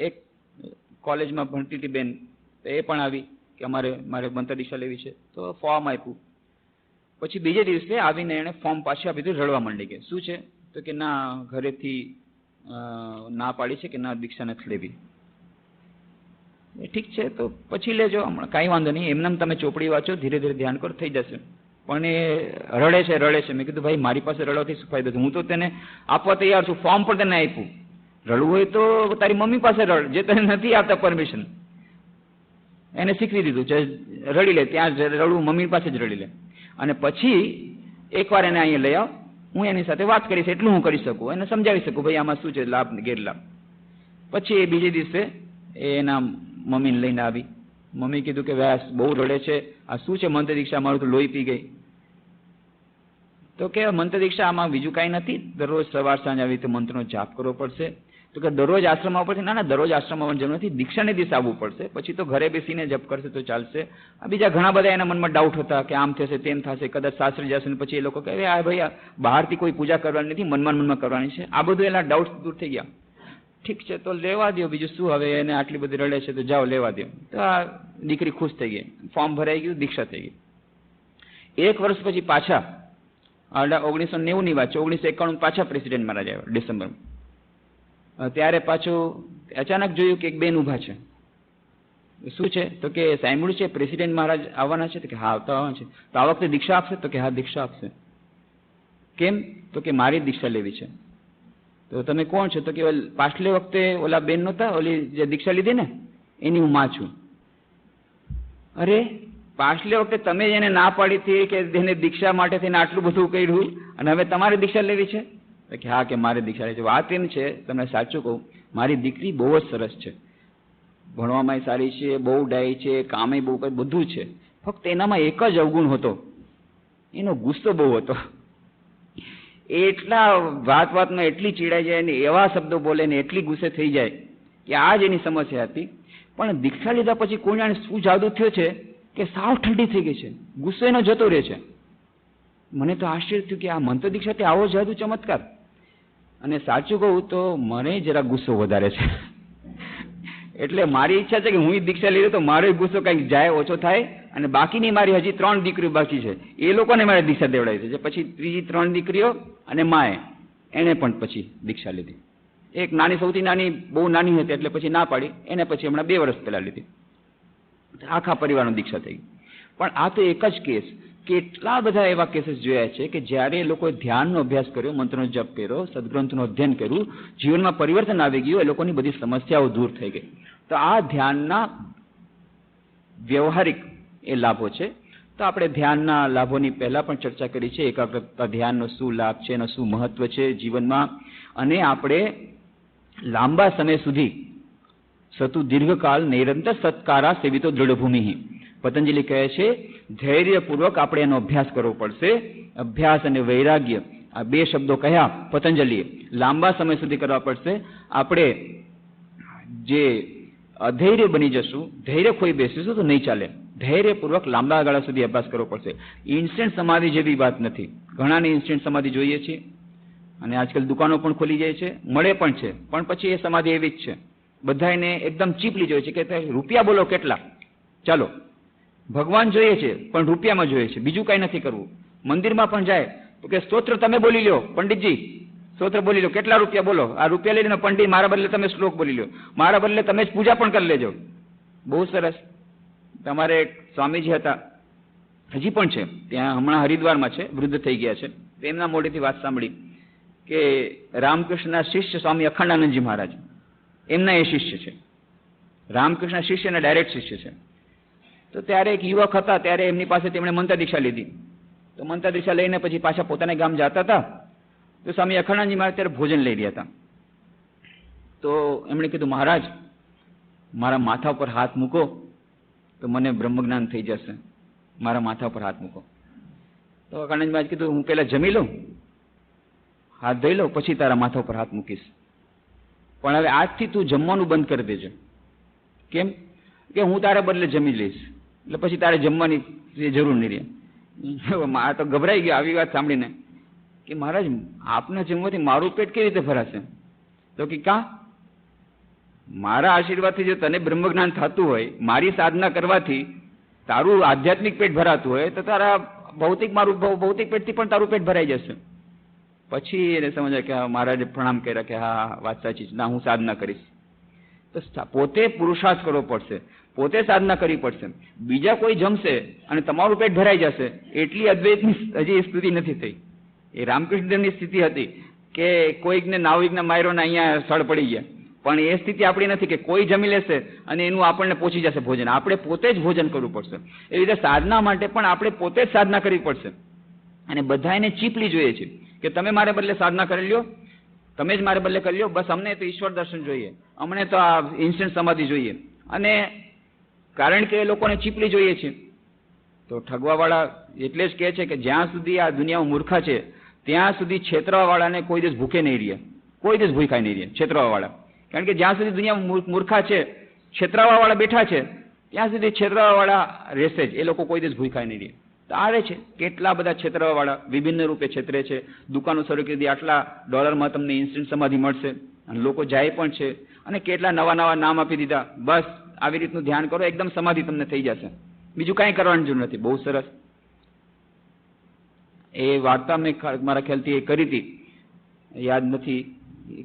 એક કોલેજમાં ભણતી હતી બેન, તો એ પણ આવી કે મારે મંત્ર દીક્ષા લેવી છે. તો ફોર્મ આપ્યું. પછી બીજે દિવસે આવીને એણે ફોર્મ પાછી આપી દીધું, રડવા માંડી ગઈ. શું છે? તો કે ના, ઘરેથી ના પાડી છે કે ના, દીક્ષા નથી લેવી. ઠીક છે, તો પછી લેજો, હમણાં કાંઈ વાંધો નહીં, એમને તમે ચોપડી વાંચો, ધીરે ધીરે ધ્યાન કરો, થઈ જશે. પણ એ રડે છે. મેં કીધું ભાઈ મારી પાસે રડવાથી શું ફાયદો છે? હું તો તેને આપવા તૈયાર છું, ફોર્મ પણ તેને આપ્યું. રડવું હોય તો તારી મમ્મી પાસે રડ, જે તને નથી આપતા પરમિશન. એને શીખવી દીધું છે, રડી લે, ત્યાં રડવું મમ્મી પાસે જ રડી લે. અને પછી એકવાર એને અહીંયા લઈ આવ, હું એની સાથે વાત કરીશ, એટલું હું કરી શકું, એને સમજાવી શકું ભાઈ આમાં શું છે લાભ ને ગેરલાભ. પછી એ બીજે દિવસે એના મમ્મીને લઈને આવી. મમ્મી કીધું કે વ્યાસ બહુ રડે છે, આ શું છે મંત્ર દીક્ષા, મારું તો લોહી પી ગઈ. તો કે મંત્ર દીક્ષા આમાં બીજું કાંઈ નથી, દરરોજ સવાર સાંજ આવી રીતે મંત્રનો જાપ કરવો પડશે. તો કે દરરોજ આશ્રમ આવવું પડશે? ના, દરરોજ આશ્રમ આવવાની જરૂર નથી, દીક્ષાને દિવસે આવવું પડશે, પછી તો ઘરે બેસીને જપ કરશે તો ચાલશે. આ બીજા ઘણા બધા એના મનમાં ડાઉટ હતા કે આમ થશે તેમ થશે, કદાચ સાસરે જશે ને પછી એ લોકો કહે આ ભાઈ બહારથી કોઈ પૂજા કરવાની નથી, મનમાં કરવાની છે. આ બધું એના ડાઉટ દૂર થઈ ગયા. ઠીક છે તો લેવા દો, બીજું શું, હવે એને આટલી બધી રડે છે તો જાઓ લેવા દો. તો આ દીકરી ખુશ થઈ ગઈ, ફોર્મ ભરાઈ ગયું, દીક્ષા થઈ ગઈ. 1 વર્ષ પછી પાછા 1990 ની વાત છે, 1991 પાછા પ્રેસિડેન્ટ મહારાજ આવ્યા ડિસેમ્બરમાં. ત્યારે પાછું અચાનક જોયું કે એક બેન ઊભા છે. શું છે તો કે સાંભળ્યું છે પ્રેસિડેન્ટ મહારાજ આવવાના છે? તો કે હા આવવાના છે. તો આ વખતે દીક્ષા આપશે? તો કે હા દીક્ષા આપશે. કેમ? તો કે મારી દીક્ષા લેવી છે. તો તમે કોણ છો? તો કે પાછલી વખતે ઓલા બેન નહોતા, ઓલી જે દીક્ષા લીધી ને એની હું માં છું. અરે પાછલી વખતે તમે એને ના પાડી હતી કે જેને દીક્ષા માટે થઈને આટલું બધું કર્યું અને હવે તમારે દીક્ષા લેવી છે? કે હા કે મારે દીક્ષા લેવી છે. વાત એમ છે, તમને સાચું કહું, મારી દીકરી બહુ જ સરસ છે, ભણવામાં સારી છે, બહુ ડાય છે, કામે બહુ બધું છે, ફક્ત એનામાં એક જ અવગુણ હતો, એનો ગુસ્સો બહુ હતો. એટલા વાતમાં એટલી ચીડાઈ જાય ને એવા શબ્દો બોલે ને એટલી ગુસ્સે થઈ જાય કે આ જ એની સમસ્યા હતી. પણ દીક્ષા લીધા પછી કોઈ જાણે શું જાદુ થયો છે કે સાવ ઠંડી થઈ ગઈ છે, ગુસ્સો એનો જતો રહે છે. મને તો આશ્ચર્ય થયું કે આ મંત્ર દીક્ષાથી આવો જાદુ ચમત્કાર. અને સાચું કહું તો મને જરા ગુસ્સો વધારે છે. એટલે મારી ઈચ્છા છે કે હું દીક્ષા લઈ લઉં તો મારો ગુસ્સો કંઈક જાય, ઓછો થાય. અને બાકીની મારી હજી 3 દીકરીઓ બાકી છે, એ લોકોને મારે દીક્ષા દેવડાવી છે. પછી ત્રીજી 3 દીકરીઓ અને માએ એને પણ પછી દીક્ષા લીધી. એક નાની, સૌથી નાની બહુ નાની હતી એટલે પછી ના પાડી, એને પછી હમણાં 2 વર્ષ પહેલા લીધી. આખા પરિવારનો દીક્ષા થઈ ગઈ. પણ આ તો એક જ કેસ, કેટલા બધા એવા કેસીસ જોયા છે કે જ્યારે એ લોકોએ ધ્યાનનો અભ્યાસ કર્યો, મંત્રનો જપ કર્યો, સદગ્રંથનું અધ્યયન કર્યું, જીવનમાં પરિવર્તન આવી ગયું, એ લોકોની બધી સમસ્યાઓ દૂર થઈ ગઈ. તો આ ધ્યાનના વ્યવહારિક એ લાભો છે. તો આપણે ધ્યાનના લાભોની પહેલા પણ ચર્ચા કરી છે, એકાગ્રતા ધ્યાનનો શું લાભ છે, એનું શું મહત્વ છે જીવનમાં. અને આપણે લાંબા સમય સુધી સતુ દીર્ઘકાળ નિરંતર સત્કારા સેવિતો દૃઢભૂમિ, પતંજલિ કહે છે ધૈર્યપૂર્વક આપણે એનો અભ્યાસ કરવો પડશે. અભ્યાસ અને વૈરાગ્ય આ 2 શબ્દો કહ્યા પતંજલિએ, લાંબા સમય સુધી કરવા પડશે. આપણે જે અધૈર્ય બની જશું, ધૈર્ય ખોઈ બેસીશું તો નહીં ચાલે. ધૈર્યપૂર્વક લાંબા ગાળા સુધી અભ્યાસ કરવો પડશે. ઇન્સ્ટન્ટ સમાધિ જેવી વાત નથી. ઘણાને ઇન્સ્ટન્ટ સમાધિ જોઈએ છે અને આજકાલ દુકાનો પણ ખોલી જાય છે, મળે પણ છે, પણ પછી એ સમાધિ એવી જ છે. બધાને એકદમ ચીપલી જોઈએ છે કે રૂપિયા બોલો કેટલા, ચાલો ભગવાન જોઈએ છે પણ રૂપિયામાં જોઈએ છે, બીજું કાંઈ નથી કરવું. મંદિરમાં પણ જાય તો કે સ્તોત્ર તમે બોલી લો, પંડિતજી સ્તોત્ર બોલી લો, કેટલા રૂપિયા બોલો, આ રૂપિયા લઈ લો પંડિત, મારા બદલે તમે શ્લોક બોલી લો, મારા બદલે તમે જ પૂજા પણ કરી લેજો. બહુ સરસ. તમારે એક સ્વામીજી હતા, હજી પણ છે ત્યાં, હમણાં હરિદ્વારમાં છે, વૃદ્ધ થઈ ગયા છે. તેમના મોઢેથી વાત સાંભળી કે રામકૃષ્ણના શિષ્ય સ્વામી અખંડાનંદજી મહારાજ, એમના એ શિષ્ય છે, રામકૃષ્ણ શિષ્યના ડાયરેક્ટ શિષ્ય છે. તો ત્યારે એક યુવક હતા, ત્યારે એમની પાસે તેમણે મંત્ર દીક્ષા લીધી. તો મંત્ર દીક્ષા લઈને પછી પાછા પોતાના ગામ જતા હતા. તો સ્વામી અખંડાનંદજી મહારાજ ત્યારે ભોજન લઈ રહ્યા હતા. તો એમણે કીધું મહારાજ મારા માથા ઉપર હાથ મૂકો તો મને બ્રહ્મજ્ઞાન થઈ જશે, મારા માથા ઉપર હાથ મૂકો. તો અખંડાનંદજી મહારાજ કીધું હું પહેલા જમી લઉં, હાથ ધોઈ લઉં, પછી તારા માથા ઉપર હાથ મૂકીશ, પણ હવે આજથી તું જમવાનું બંધ કરી દેજો. કેમ? કે હું તારા બદલે જમી લઈશ, એટલે પછી તારે જમવાની જરૂર નહીં રહે. આ તો ગભરાઈ ગયો આવી વાત સાંભળીને કે મહારાજ આપના જમવાથી મારું પેટ કેવી રીતે ભરાશે? તો કે કાં? મારા આશીર્વાદથી જો તને બ્રહ્મજ્ઞાન થતું હોય, મારી સાધના કરવાથી તારું આધ્યાત્મિક પેટ ભરાતું હોય, તો તારા ભૌતિક પેટથી પણ તારું પેટ ભરાઈ જશે. પછી એને સમજાય કે મહારાજે પ્રણામ કર્યા કે હા વાત સાચી છે, ના હું સાધના કરીશ. તો પોતે પુરુષાર્થ કરવો પડશે, પોતે સાધના કરવી પડશે. બીજા કોઈ જમશે અને તમારું પેટ ભરાઈ જશે, એટલી અદ્વૈતની હજી સ્થિતિ નથી થઈ. એ રામકૃષ્ણદેવની સ્થિતિ હતી કે કોઈકને નાવિકના માયરોને અહીંયા સ્થળ પડી ગયા, પણ એ સ્થિતિ આપણી નથી કે કોઈ જમી લેશે અને એનું આપણને પહોંચી જશે ભોજન. આપણે પોતે જ ભોજન કરવું પડશે. એ રીતે સાધના માટે પણ આપણે પોતે જ સાધના કરવી પડશે. અને બધા એને ચીપલી જોઈએ છે કે તમે મારે બદલે સાધના કરી લ્યો, તમે જ મારે બદલે કરી લ્યો, બસ અમને તો ઈશ્વર દર્શન જોઈએ, અમને તો આ ઇન્સ્ટન્ટ સમાધિ જોઈએ. અને કારણ કે એ લોકોને ચીપલી જોઈએ છે, તો ઠગવાવાળા એટલે જ કહે છે કે જ્યાં સુધી આ દુનિયામાં મૂર્ખા છે ત્યાં સુધી છેતરાવાવાળાને કોઈ દિવસ ભૂખે નહીં રહે, કોઈ દિવસ ભૂખાય નહીં રહે છેતરાવાવાળા. કારણ કે જ્યાં સુધી દુનિયામાં મૂર્ખા છે, છેતરાવાવાળા બેઠા છે, ત્યાં સુધી છેતરાવાવાળા રહેશે જ, એ લોકો કોઈ દિવસ ભૂખાય નહીં રહે. તો આવે છે કેટલા બધા છેતરાવાવાળા વિભિન્ન રૂપે છેતરે છે. દુકાનો શરૂ કરી દીધી, આટલા ડોલરમાં તમને ઇન્સ્ટન્ટ સમાધિ મળશે, અને લોકો જાય પણ છે. અને કેટલા નવા નવા નામ આપી દીધા. બસ આવી રીતનું ધ્યાન કરો, એકદમ સમાધિ તમને થઈ જશે, બીજું કાંઈ કરવાની જરૂર નથી. બહુ સરસ એ વાર્તા મેં મારા ખ્યાલથી એ કરી હતી, યાદ નથી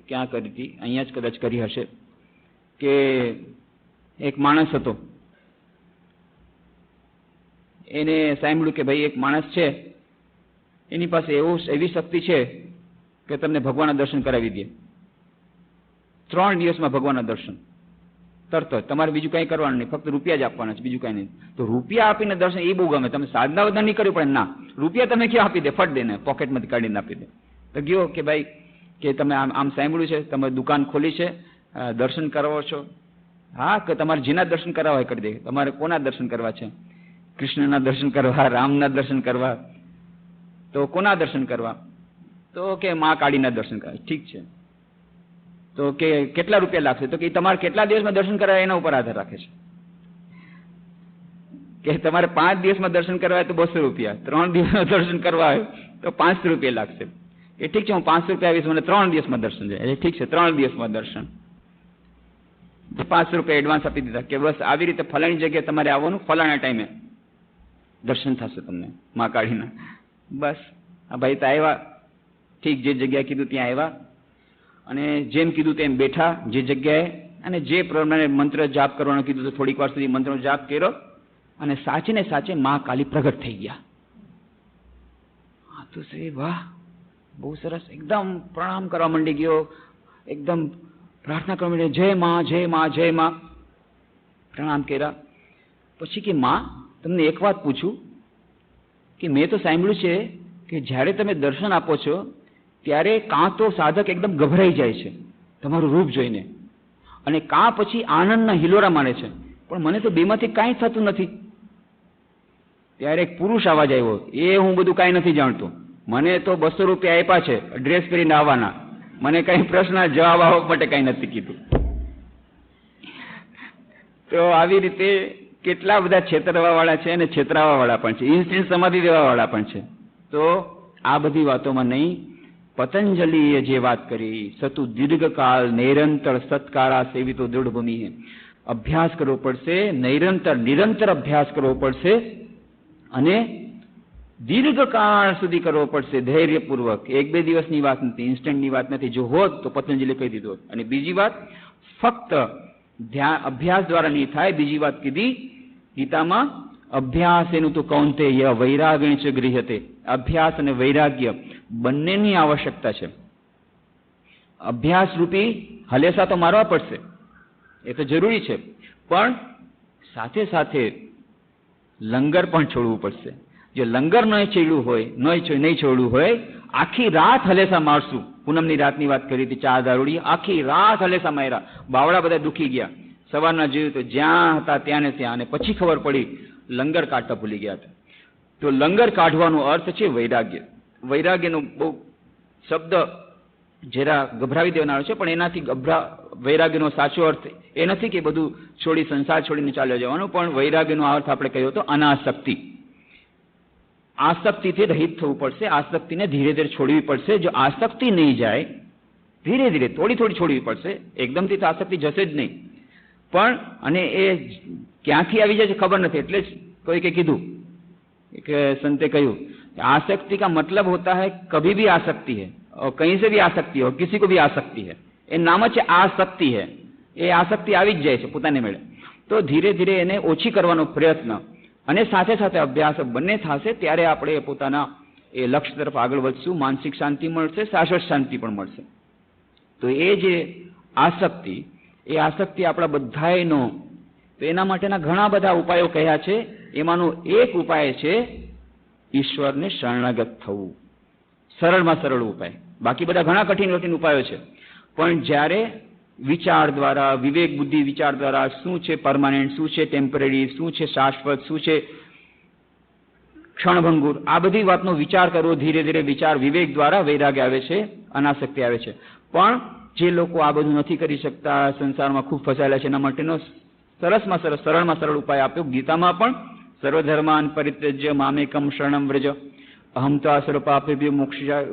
ક્યાં કરી હતી, અહીંયા જ કદાચ કરી હશે, કે એક માણસ હતો, એને સાંભળ્યું કે ભાઈ એક માણસ છે, એની પાસે એવી શક્તિ છે કે તમને ભગવાનના દર્શન કરાવી દે, 3 દિવસમાં ભગવાનના દર્શન તરત જ, તમારે બીજું કંઈ કરવાનું નહીં, ફક્ત રૂપિયા જ આપવાના છે, બીજું કાંઈ નહીં. તો રૂપિયા આપીને દર્શન એ બહુ ગમે, તમે સાધના વધા નહીં કરવી પડે, ના રૂપિયા તમે ક્યાં આપી દે, ફટ દે ને પોકેટમાંથી કાઢીને આપી દે. તો ગયો કે ભાઈ કે તમે આમ સાંભળ્યું છે, તમે દુકાન ખોલી છે, દર્શન કરાવો છો? હા, કે તમારે જેના દર્શન કરાવવા હોય કરી દે. તમારે કોના દર્શન કરવા છે? કૃષ્ણના દર્શન કરવા, રામના દર્શન કરવા, તો કોના દર્શન કરવા? તો કે મા કાળીના દર્શન કરવા. ઠીક છે, તો કે કેટલા રૂપિયા લાગશે? તો કે તમારે કેટલા દિવસમાં દર્શન કરાવે એના ઉપર આધાર રાખે છે. કે તમારે 5 દિવસમાં દર્શન કરવા હોય તો 200 રૂપિયા, 3 દિવસમાં દર્શન કરવા હોય તો 500 રૂપિયા લાગશે. એ ઠીક છે, હું 500 રૂપિયા આવીશ, મને 3 દિવસમાં દર્શન છે. એટલે ઠીક છે, 3 દિવસમાં દર્શન. 500 રૂપિયા એડવાન્સ આપી દીધા કે બસ આવી રીતે ફલાણી જગ્યાએ તમારે આવવાનું, ફલાણા ટાઈમે દર્શન થશે તમને મા કાળીના. બસ આ ભાઈ તો આવ્યા, ઠીક જે જગ્યાએ કીધું ત્યાં આવ્યા, અને જેમ કીધું તેમ બેઠા જે જગ્યાએ, અને જે પ્રમાણે મંત્ર જાપ કરવાનું કીધું તો થોડીક વાર સુધી મંત્રનો જાપ કર્યો, અને સાચે ને સાચે મા કાલી પ્રગટ થઈ ગયા. હા તો શ્રી વાહ, બહુ સરસ. એકદમ પ્રણામ કરવા માંડી ગયો, એકદમ પ્રાર્થના કરવા માંડી, જય માં, જય માં, જય માં, પ્રણામ કર્યા. પછી કે માં, તમને એક વાત પૂછું કે મેં તો સાંભળ્યું છે કે જ્યારે તમે દર્શન આપો છો ત્યારે કાં તો સાધક એકદમ ગભરાઈ જાય છે તમારું રૂપ જોઈને, અને કાં પછી આનંદના હિલોરા મારે છે, પણ મને તો બેમાંથી કાંઈ થતું નથી. ત્યારે એક પુરુષ અવાજ આવ્યો, એ હું બધું કાંઈ નથી જાણતો, મને તો 200 રૂપિયા આપ્યા છે ડ્રેસ પહેરીને આવવાના, મને કાંઈ પ્રશ્ન જવાબ આપવા માટે કાંઈ નથી કીધું. તો આવી રીતે કેટલા બધા છેતરવાવાળા છે અને છેતરાવાવાળા પણ છે, ઇન્સ્ટન્ટ સમાધિ દેવાવાળા પણ છે. તો આ બધી વાતોમાં નહીં, પતંજલિએ જે વાત કરી, સતુ દીર્ઘકાળ નિરંતર સત્કારા સેવિતો દૃઢભૂમિ, અભ્યાસ કરવો પડશે, નિરંતર અભ્યાસ કરવો પડશે, અને દીર્ઘકાળ સુધી કરવો પડશે ધૈર્યપૂર્વક. 1-2 દિવસની વાત નથી, ઇન્સ્ટન્ટની વાત નથી. જો હોત તો પતંજલિ કહી દીધું. અને બીજી વાત, ફક્ત અભ્યાસ દ્વારા નહીં થાય. બીજી વાત કીધી ગીતામાં, અભ્યાસ એનું તો કૌંતેય વૈરાગ્ય ચ ગૃહ્યતે. અભ્યાસ અને વૈરાગ્ય બંનેની આવશ્યકતા છે. અભ્યાસ રૂપી હલેસા તો મારવા પડશે, એ તો જરૂરી છે, પણ સાથે સાથે લંગર પણ છોડવું પડશે. જે લંગર નહીં છોડ્યું હોય, નહીં છોડવું હોય, આખી રાત હલેસા મારશું. પૂનમની રાતની વાત કરી હતી, 4 દારૂડી આખી રાત હલેસા માર્યા, બાવળા બધા દુખી ગયા. સવારના જોયું તો જ્યાં હતા ત્યાં ને ત્યાં, અને પછી ખબર પડી લંગર કાઢતા ભૂલી ગયા હતા. તો લંગર કાઢવાનો અર્થ છે વૈરાગ્ય. વૈરાગ્યનો બહુ શબ્દ જરા ગભરાવી દેવાનો છે, પણ એનાથી વૈરાગ્યનો સાચો અર્થ એ નથી કે બધું છોડી સંસાર છોડીને ચાલ્યો જવાનું, પણ વૈરાગ્યનો અર્થ આપણે કહ્યો તો અનાસક્તિ. આસક્તિથી રહિત થવું પડશે, આસક્તિને ધીરે ધીરે છોડવી પડશે. જો આસક્તિ નહીં જાય, ધીરે ધીરે થોડી થોડી છોડવી પડશે, એકદમથી તો આસક્તિ જશે જ નહીં. પણ અને એ ક્યાંથી આવી જાય છે ખબર નથી, એટલે જ કોઈકે કીધું કે સંતે કહ્યું, आसक्ति का मतलब होता है कभी भी आ सकती है और कहीं से भी आ सकती है और किसी को भी आ सकती है. એ નામ જ છે આસક્તિ है. એ આસક્તિ આવી જ જાય છે પોતાને મેળે. તો ધીરે ધીરે એને ઓછી કરવાનો પ્રયત્ન અને સાથે સાથે અભ્યાસ બંને થશે, ત્યારે આપણે પોતાના એ લક્ષ્ય તરફ આગળ વધશું. માનસિક શાંતિ મળશે, શાશ્વત શાંતિ પણ મળશે. તો એ જે આસક્તિ, એ આસક્તિ આપણા બધાયનો, તો એના માટેના ઘણા બધા ઉપાયો કહ્યા છે. એમાંનો એક ઉપાય છે ઈશ્વરને શરણાગત થવું. સરળમાં સરળ ઉપાય. બાકી બધા ઘણા કઠિન ઉપાયો છે, પણ જ્યારે વિચાર દ્વારા, વિવેક બુદ્ધિ વિચાર દ્વારા શું છે પરમાનન્ટ, શું છે ટેમ્પરરી, શું છે શાશ્વત, શું છે ક્ષણભંગુર, આ બધી વાતનો વિચાર કરવો, ધીરે ધીરે વિચાર વિવેક દ્વારા વૈરાગ્ય આવે છે, અનાસક્તિ આવે છે. પણ જે લોકો આ બધું નથી કરી શકતા, સંસારમાં ખૂબ ફસાયેલા છે, એના માટેનો સરસમાં સરસ, સરળમાં સરળ ઉપાય આપ્યો ગીતામાં પણ. સર્વધર્માન પરિત્યજ્ય મામેકમ શરણમ વ્રજ અહમ તો સર્વપાપેભ્યો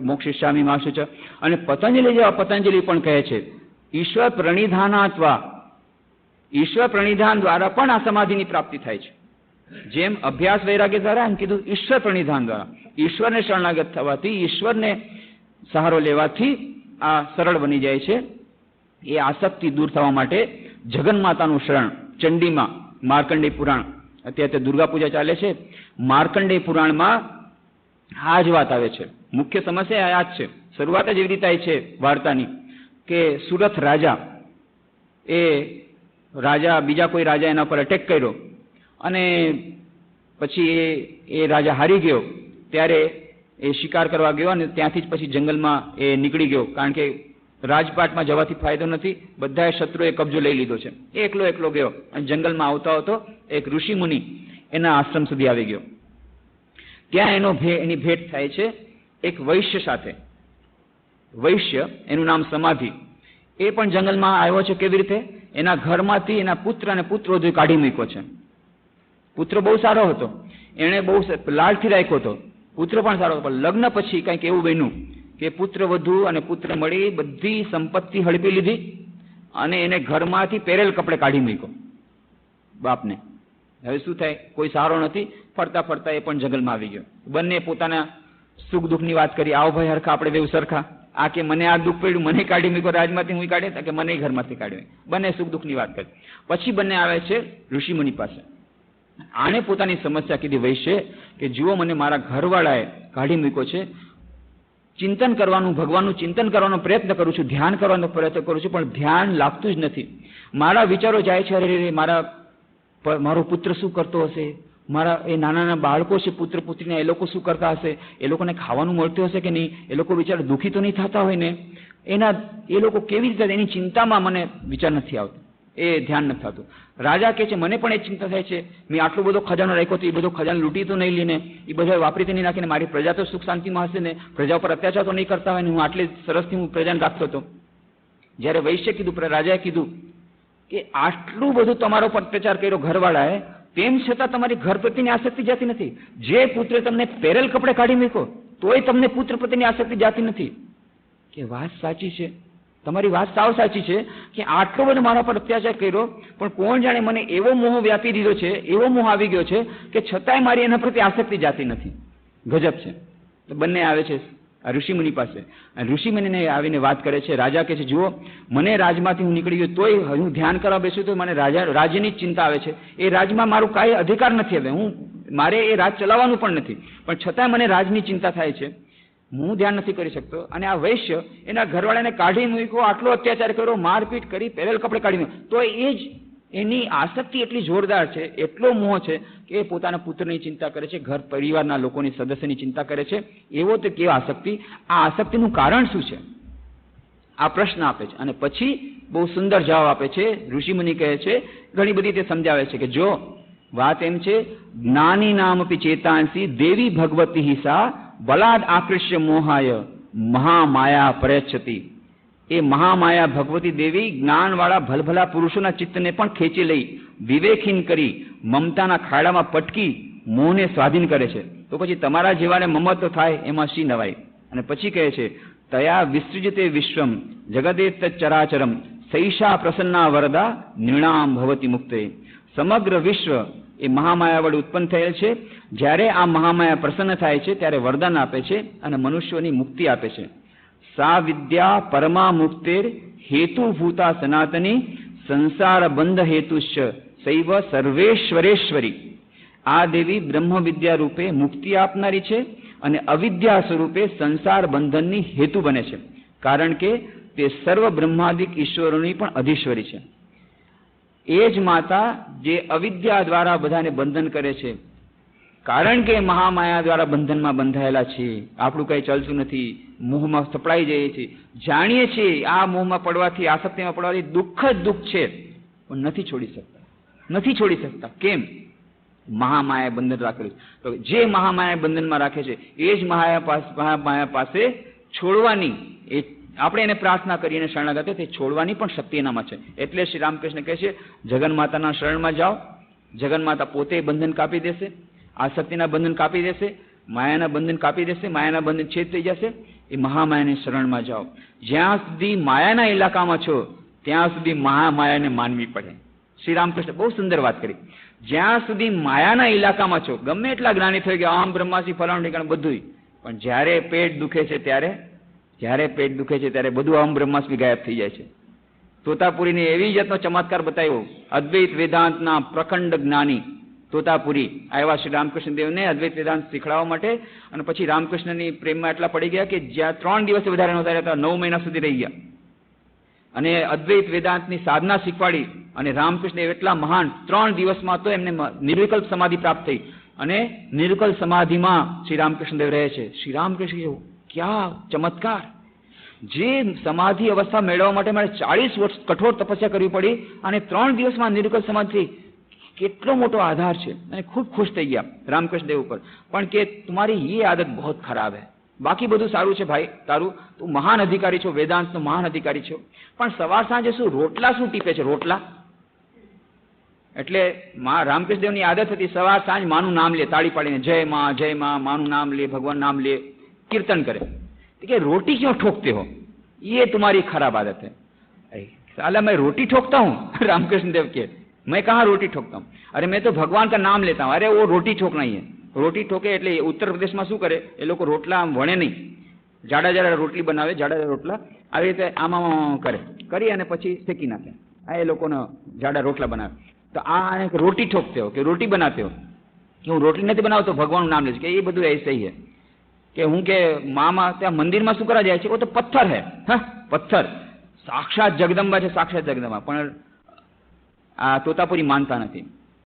મોક્ષિષ્યામિ મા શુચ. અને પતંજલિ જેવા પતંજલિ પણ કહે છે ઈશ્વર પ્રણિધાનાત્વા, ઈશ્વર પ્રણિધાન દ્વારા પણ આ સમાધિની પ્રાપ્તિ થાય છે. જેમ અભ્યાસ વૈરાગ્ય દ્વારા એમ કીધું ઈશ્વર પ્રણિધાન દ્વારા, ઈશ્વરને શરણાગત થવાથી, ઈશ્વરને સહારો લેવાથી આ સરળ બની જાય છે. એ આસક્તિ દૂર થવા માટે જગન્માતાનું શરણ. ચંડીમાં માર્કંડેય પુરાણ, અત્યારે દુર્ગા પૂજા ચાલે છે, માર્કંડેય પુરાણમાં આ જ વાત આવે છે. મુખ્ય સમસ્યા આ જ છે. શરૂઆત જ એવી રીતે છે વાર્તાની કે સુરથ રાજા, એ રાજા, બીજા કોઈ રાજા એના પર અટેક કર્યો અને પછી એ રાજા હારી ગયો. ત્યારે એ શિકાર કરવા ગયો અને ત્યાંથી જ પછી જંગલમાં એ નીકળી ગયો, કારણ કે રાજપાટમાં જવાથી ફાયદો નથી, બધાએ શત્રુએ કબજો લઈ લીધો છે. એકલો એકલો ગયો અને જંગલમાં આવતો આવતો એક ઋષિ મુનિ એના આશ્રમ સુધી આવી ગયો. ત્યાં એની ભેટ થાય છે એક વૈશ્ય સાથે. વૈશ્ય, એનું નામ સમાધિ, એ પણ જંગલમાં આવ્યો છે. કેવી રીતે? એના ઘરમાંથી એના પુત્ર અને પુત્રવધુ કાઢી મૂક્યો છે. પુત્ર બહુ સારો હતો, એણે બહુ લાડથી રાખ્યો હતો, પુત્ર પણ સારો હતો. પણ લગ્ન પછી કંઈક એવું બન્યું કે પુત્રવધુ અને પુત્ર મળી બધી સંપત્તિ હડપી લીધી અને એને ઘરમાંથી પહેરેલ કપડે કાઢી મૂક્યો બાપને. હવે શું થાય? કોઈ સહારો નથી. ફરતા ફરતા એ પણ જંગલમાં આવી ગયો. બંને પોતાના સુખ દુઃખની વાત કરી, આવો ભાઈ હરખા, આપણે બેવ સરખા. આ કે મને આ દુઃખ પડ્યું, મને કાઢી મૂક્યો રાજમાંથી, હું કાઢે, કે મને ઘરમાંથી કાઢ્યો. બંને સુખ દુઃખની વાત કરી. પછી બંને આવે છે ઋષિમુનિ પાસે. આને પોતાની સમસ્યા કીધી વૈશ્ય કે જુઓ, મને મારા ઘરવાળાએ કાઢી મૂક્યો છે, ચિંતન કરવાનું, ભગવાનનું ચિંતન કરવાનો પ્રયત્ન કરું છું, ધ્યાન કરવાનો પ્રયત્ન કરું છું, પણ ધ્યાન લાગતું જ નથી. મારા વિચારો જાય છે, અરે મારો પુત્ર શું કરતો હશે, મારા એ નાના નાના બાળકો છે, પુત્ર પુત્રીને, એ લોકો શું કરતા હશે, એ લોકોને ખાવાનું મળતું હશે કે નહીં, એ લોકો બિચારા દુઃખી તો નહીં થતા હોય ને, એ લોકો કેવી રીતે, એની ચિંતામાં મને વિચાર નથી આવતો, એ ધ્યાન નથી થતું. રાજા કહે છે મને પણ એ ચિંતા થાય છે, મેં આટલો બધો ખજાનો રાખ્યો હતો, એ બધો ખજાનો લૂંટી તો નહીં લઈને, એ બધા વાપરી તો નહીં નાખીને, મારી પ્રજા તો સુખ શાંતિમાં હશે ને, પ્રજા ઉપર અત્યાચાર તો નહીં કરતા હોય ને, હું આટલી સરસથી હું પ્રજાને રાખતો હતો. જ્યારે વૈશ્ય કીધું, રાજાએ કીધું કે આટલું બધું તમારો પર અત્યાચાર કર્યો ઘરવાળાએ, તેમ છતાં તમારી ઘર પ્રત્યેની આસક્તિ જાતી નથી. જે પુત્રે તમને પહેરેલ કપડે કાઢી મૂક્યો, તોય તમને પુત્ર પ્રત્યેની આસક્તિ જાતી નથી. કે વાત સાચી છે, તમારી વાત સાવ સાચી છે કે આટલો બધો મારા પર અત્યાચાર કર્યો, પણ કોણ જાણે મને એવો મોહ વ્યાપી દીધો છે, એવો મોહ આવી ગયો છે કે છતાંય મારી એના પ્રત્યે આસક્તિ જાતી નથી. ગજબ છે. તો બંને આવે છે આ ઋષિમુનિ પાસે. ઋષિમુનિને આવીને વાત કરે છે. રાજા કહે છે જુઓ, મને રાજમાંથી હું નીકળી ગયો, તોય હું ધ્યાન કરવા બેસું તો મને રાજ્યની જ ચિંતા આવે છે. એ રાજમાં મારું કાંઈ અધિકાર નથી. હવે મારે એ રાજ ચલાવવાનું પણ નથી, પણ છતાં મને રાજની ચિંતા થાય છે, હું ધ્યાન નથી કરી શકતો. અને આ વૈશ્ય એના ઘરવાળાને કાઢી મૂક્યો, આટલો અત્યાચાર કર્યો, મારપીટ કરી, પહેરેલ કપડે કાઢી મૂક્યો, તો એ જ એની આસક્તિ એટલી જોરદાર છે, એટલો મોહ છે કે એ પોતાના પુત્રની ચિંતા કરે છે, ઘર પરિવારના લોકોની સદસ્યની ચિંતા કરે છે. એવો તો કેવા આસક્તિ? આ આસક્તિનું કારણ શું છે? આ પ્રશ્ન આપે છે. અને પછી બહુ સુંદર જવાબ આપે છે. ઋષિમુનિ કહે છે, ઘણી બધી તે સમજાવે છે કે જો વાત એમ છે, જ્ઞાની નામપી ચેતાંસી દેવી ભગવતી હિસા બલાદ આકૃષ્ય મોહાય મહામાયા પ્રયચ્છતિ. એ મહામાયા ભગવતી દેવી જ્ઞાનવાળા ભલભલા પુરુષોના ચિત્તને પણ ખેંચી લઈ, વિવેકહીન કરી, મમતાના ખાડામાં પટકી મોહને સ્વાધીન કરે છે. તો પછી તમારા જેવાને મમત્વ થાય એમાં શી નવાય? અને પછી કહે છે તયા વિસૃજતે વિશ્વમ જગદેત ચરાચરમ સૈષા પ્રસન્ના વરદા નિર્ણામ ભવતી મુક્તે. સમગ્ર વિશ્વ એ મહામાયા વડે ઉત્પન્ન થયેલ છે. જ્યારે આ મહામાયા પ્રસન્ન થાય છે ત્યારે વરદાન આપે છે અને મનુષ્યોની મુક્તિ આપે છે. સા વિદ્યા પરમા મુક્તિર હેતુભૂતા સનાતની સંસાર બંધ હેતુશ્ચ સૈવ સર્વેશ્વરેશ્વરી. આ દેવી બ્રહ્મ વિદ્યા રૂપે મુક્તિ આપનારી છે અને અવિદ્યા સ્વરૂપે સંસાર બંધનની હેતુ બને છે, કારણ કે તે સર્વ બ્રહ્માદિક ઈશ્વરોની પણ અધીશ્વરી છે. એ જ માતા જે અવિદ્યા દ્વારા બધાને બંધન કરે છે, કારણ કે મહામાયા દ્વારા બંધનમાં બંધાયેલા છે, આપણું કંઈ ચાલતું નથી, મોહમાં સપડાઈ જઈએ છીએ, જાણીએ છીએ આ મોહમાં પડવાથી, આસક્તિમાં પડવાથી દુઃખ જ દુઃખ છે, પણ નથી છોડી શકતા. કેમ? મહામાયા બંધન રાખેલું. તો જે મહામાયા બંધનમાં રાખે છે એ જ મહામાયા પાસે છોડવાની, એ આપણે એને પ્રાર્થના કરીને શરણાગત તે છોડવાની પણ શક્તિ એનામાં છે. એટલે શ્રી રામકૃષ્ણ કહે છે જગન્માતાના શરણમાં જાઓ, જગન્માતા પોતે બંધન કાપી દેશે, આસક્તિના બંધન કાપી દેશે, માયાના બંધન કાપી દેશે, માયાના બંધન છેદ થઈ જશે. એ મહામાયાની શરણમાં જાઓ. જ્યાં સુધી માયાના ઇલાકામાં છો ત્યાં સુધી મહામાયાને માનવી પડે. શ્રી રામકૃષ્ણ બહુ સુંદર વાત કરી. જ્યાં સુધી માયાના ઇલાકામાં છો, ગમે એટલા જ્ઞાની થઈ ગયા, આમ બ્રહ્માસી ફલાણું ઠેકાણું બધું, પણ જ્યારે પેટ દુખે છે ત્યારે બધું આમ બ્રહ્માસ્મી ગાયબ થઈ જાય છે. તોતાપુરીને એવી જાતનો ચમત્કાર બતાવ્યો. અદ્વૈત વેદાંતના પ્રખંડ જ્ઞાની તોતાપુરી આવ્યા શ્રી રામકૃષ્ણ દેવને અદ્વૈત વેદાંત શીખડાવવા માટે, અને પછી રામકૃષ્ણની પ્રેમમાં એટલા પડી ગયા કે જ્યાં 3 દિવસ વધારે નહોતા રહેતા, 9 મહિના સુધી રહી ગયા, અને અદ્વૈત વેદાંતની સાધના શીખવાડી. અને રામકૃષ્ણ એટલા મહાન, 3 દિવસમાં તો એમને નિર્વિકલ્પ સમાધિ પ્રાપ્ત થઈ, અને નિર્વિકલ્પ સમાધિમાં શ્રી રામકૃષ્ણ દેવ રહે છે. શ્રી રામકૃષ્ણ ક્યાં ચમત્કાર! જે સમાધિ અવસ્થા મેળવવા માટે મારે 40 વર્ષ કઠોર તપસ્યા કરવી પડી, અને 3 દિવસમાં નિર્વિકલ્પ સમાધિ, કેટલો મોટો આધાર છે. અને ખૂબ ખુશ થઈ ગયા રામકૃષ્ણ દેવ ઉપર. પણ કે તુમારી ये आदत बहुत खराब है, બાકી બધું સારું છે ભાઈ તારું, તું મહાન અધિકારી છો, વેદાંતનો મહાન અધિકારી છો, પણ સવાર સાંજે શું રોટલા શું ટીપે છે, રોટલા? એટલે રામકૃષ્ણ દેવની આદત હતી સવાર સાંજ માનું નામ લે, તાળી પાડીને જય માં, માનું નામ લે, ભગવાન નામ લે, कीर्तन करे. कि रोटी क्यों ठोकते हो, ये तुम्हारी खराब आदत है. साला मैं रोटी ठोकता हूँ? रामकृष्ण देव के मैं कहाँ रोटी ठोकता हूँ? अरे मैं तो भगवान का नाम लेता हूँ. अरे वो रोटी ठोकना ही है. रोटी ठोके એટલે ઉત્તર પ્રદેશમાં શું કરે એ લોકો, રોટલા આમ વણે નહીં, જાડા જાડા રોટલી બનાવે, જાડા રોટલા આવી રીતે આમાં કરે, કરી અને પછી શેકી નાખે. આ એ લોકોનો જાડા રોટલા બનાવે. તો આ રોટી ઠોકતે હો કે રોટી બનાતે હો, કે હું રોટલી નથી બનાવતો, ભગવાનનું નામ લે છે, કે એ બધું ऐसे ही है. કે હું કે મામા ત્યાં મંદિરમાં શું કરવા જાય છે, वो तो पत्थर है. હા, પથ્થર સાક્ષાત જગદંબા છે, સાક્ષાત જગદંબા. પણ આ તોતાપુરી માનતા નથી.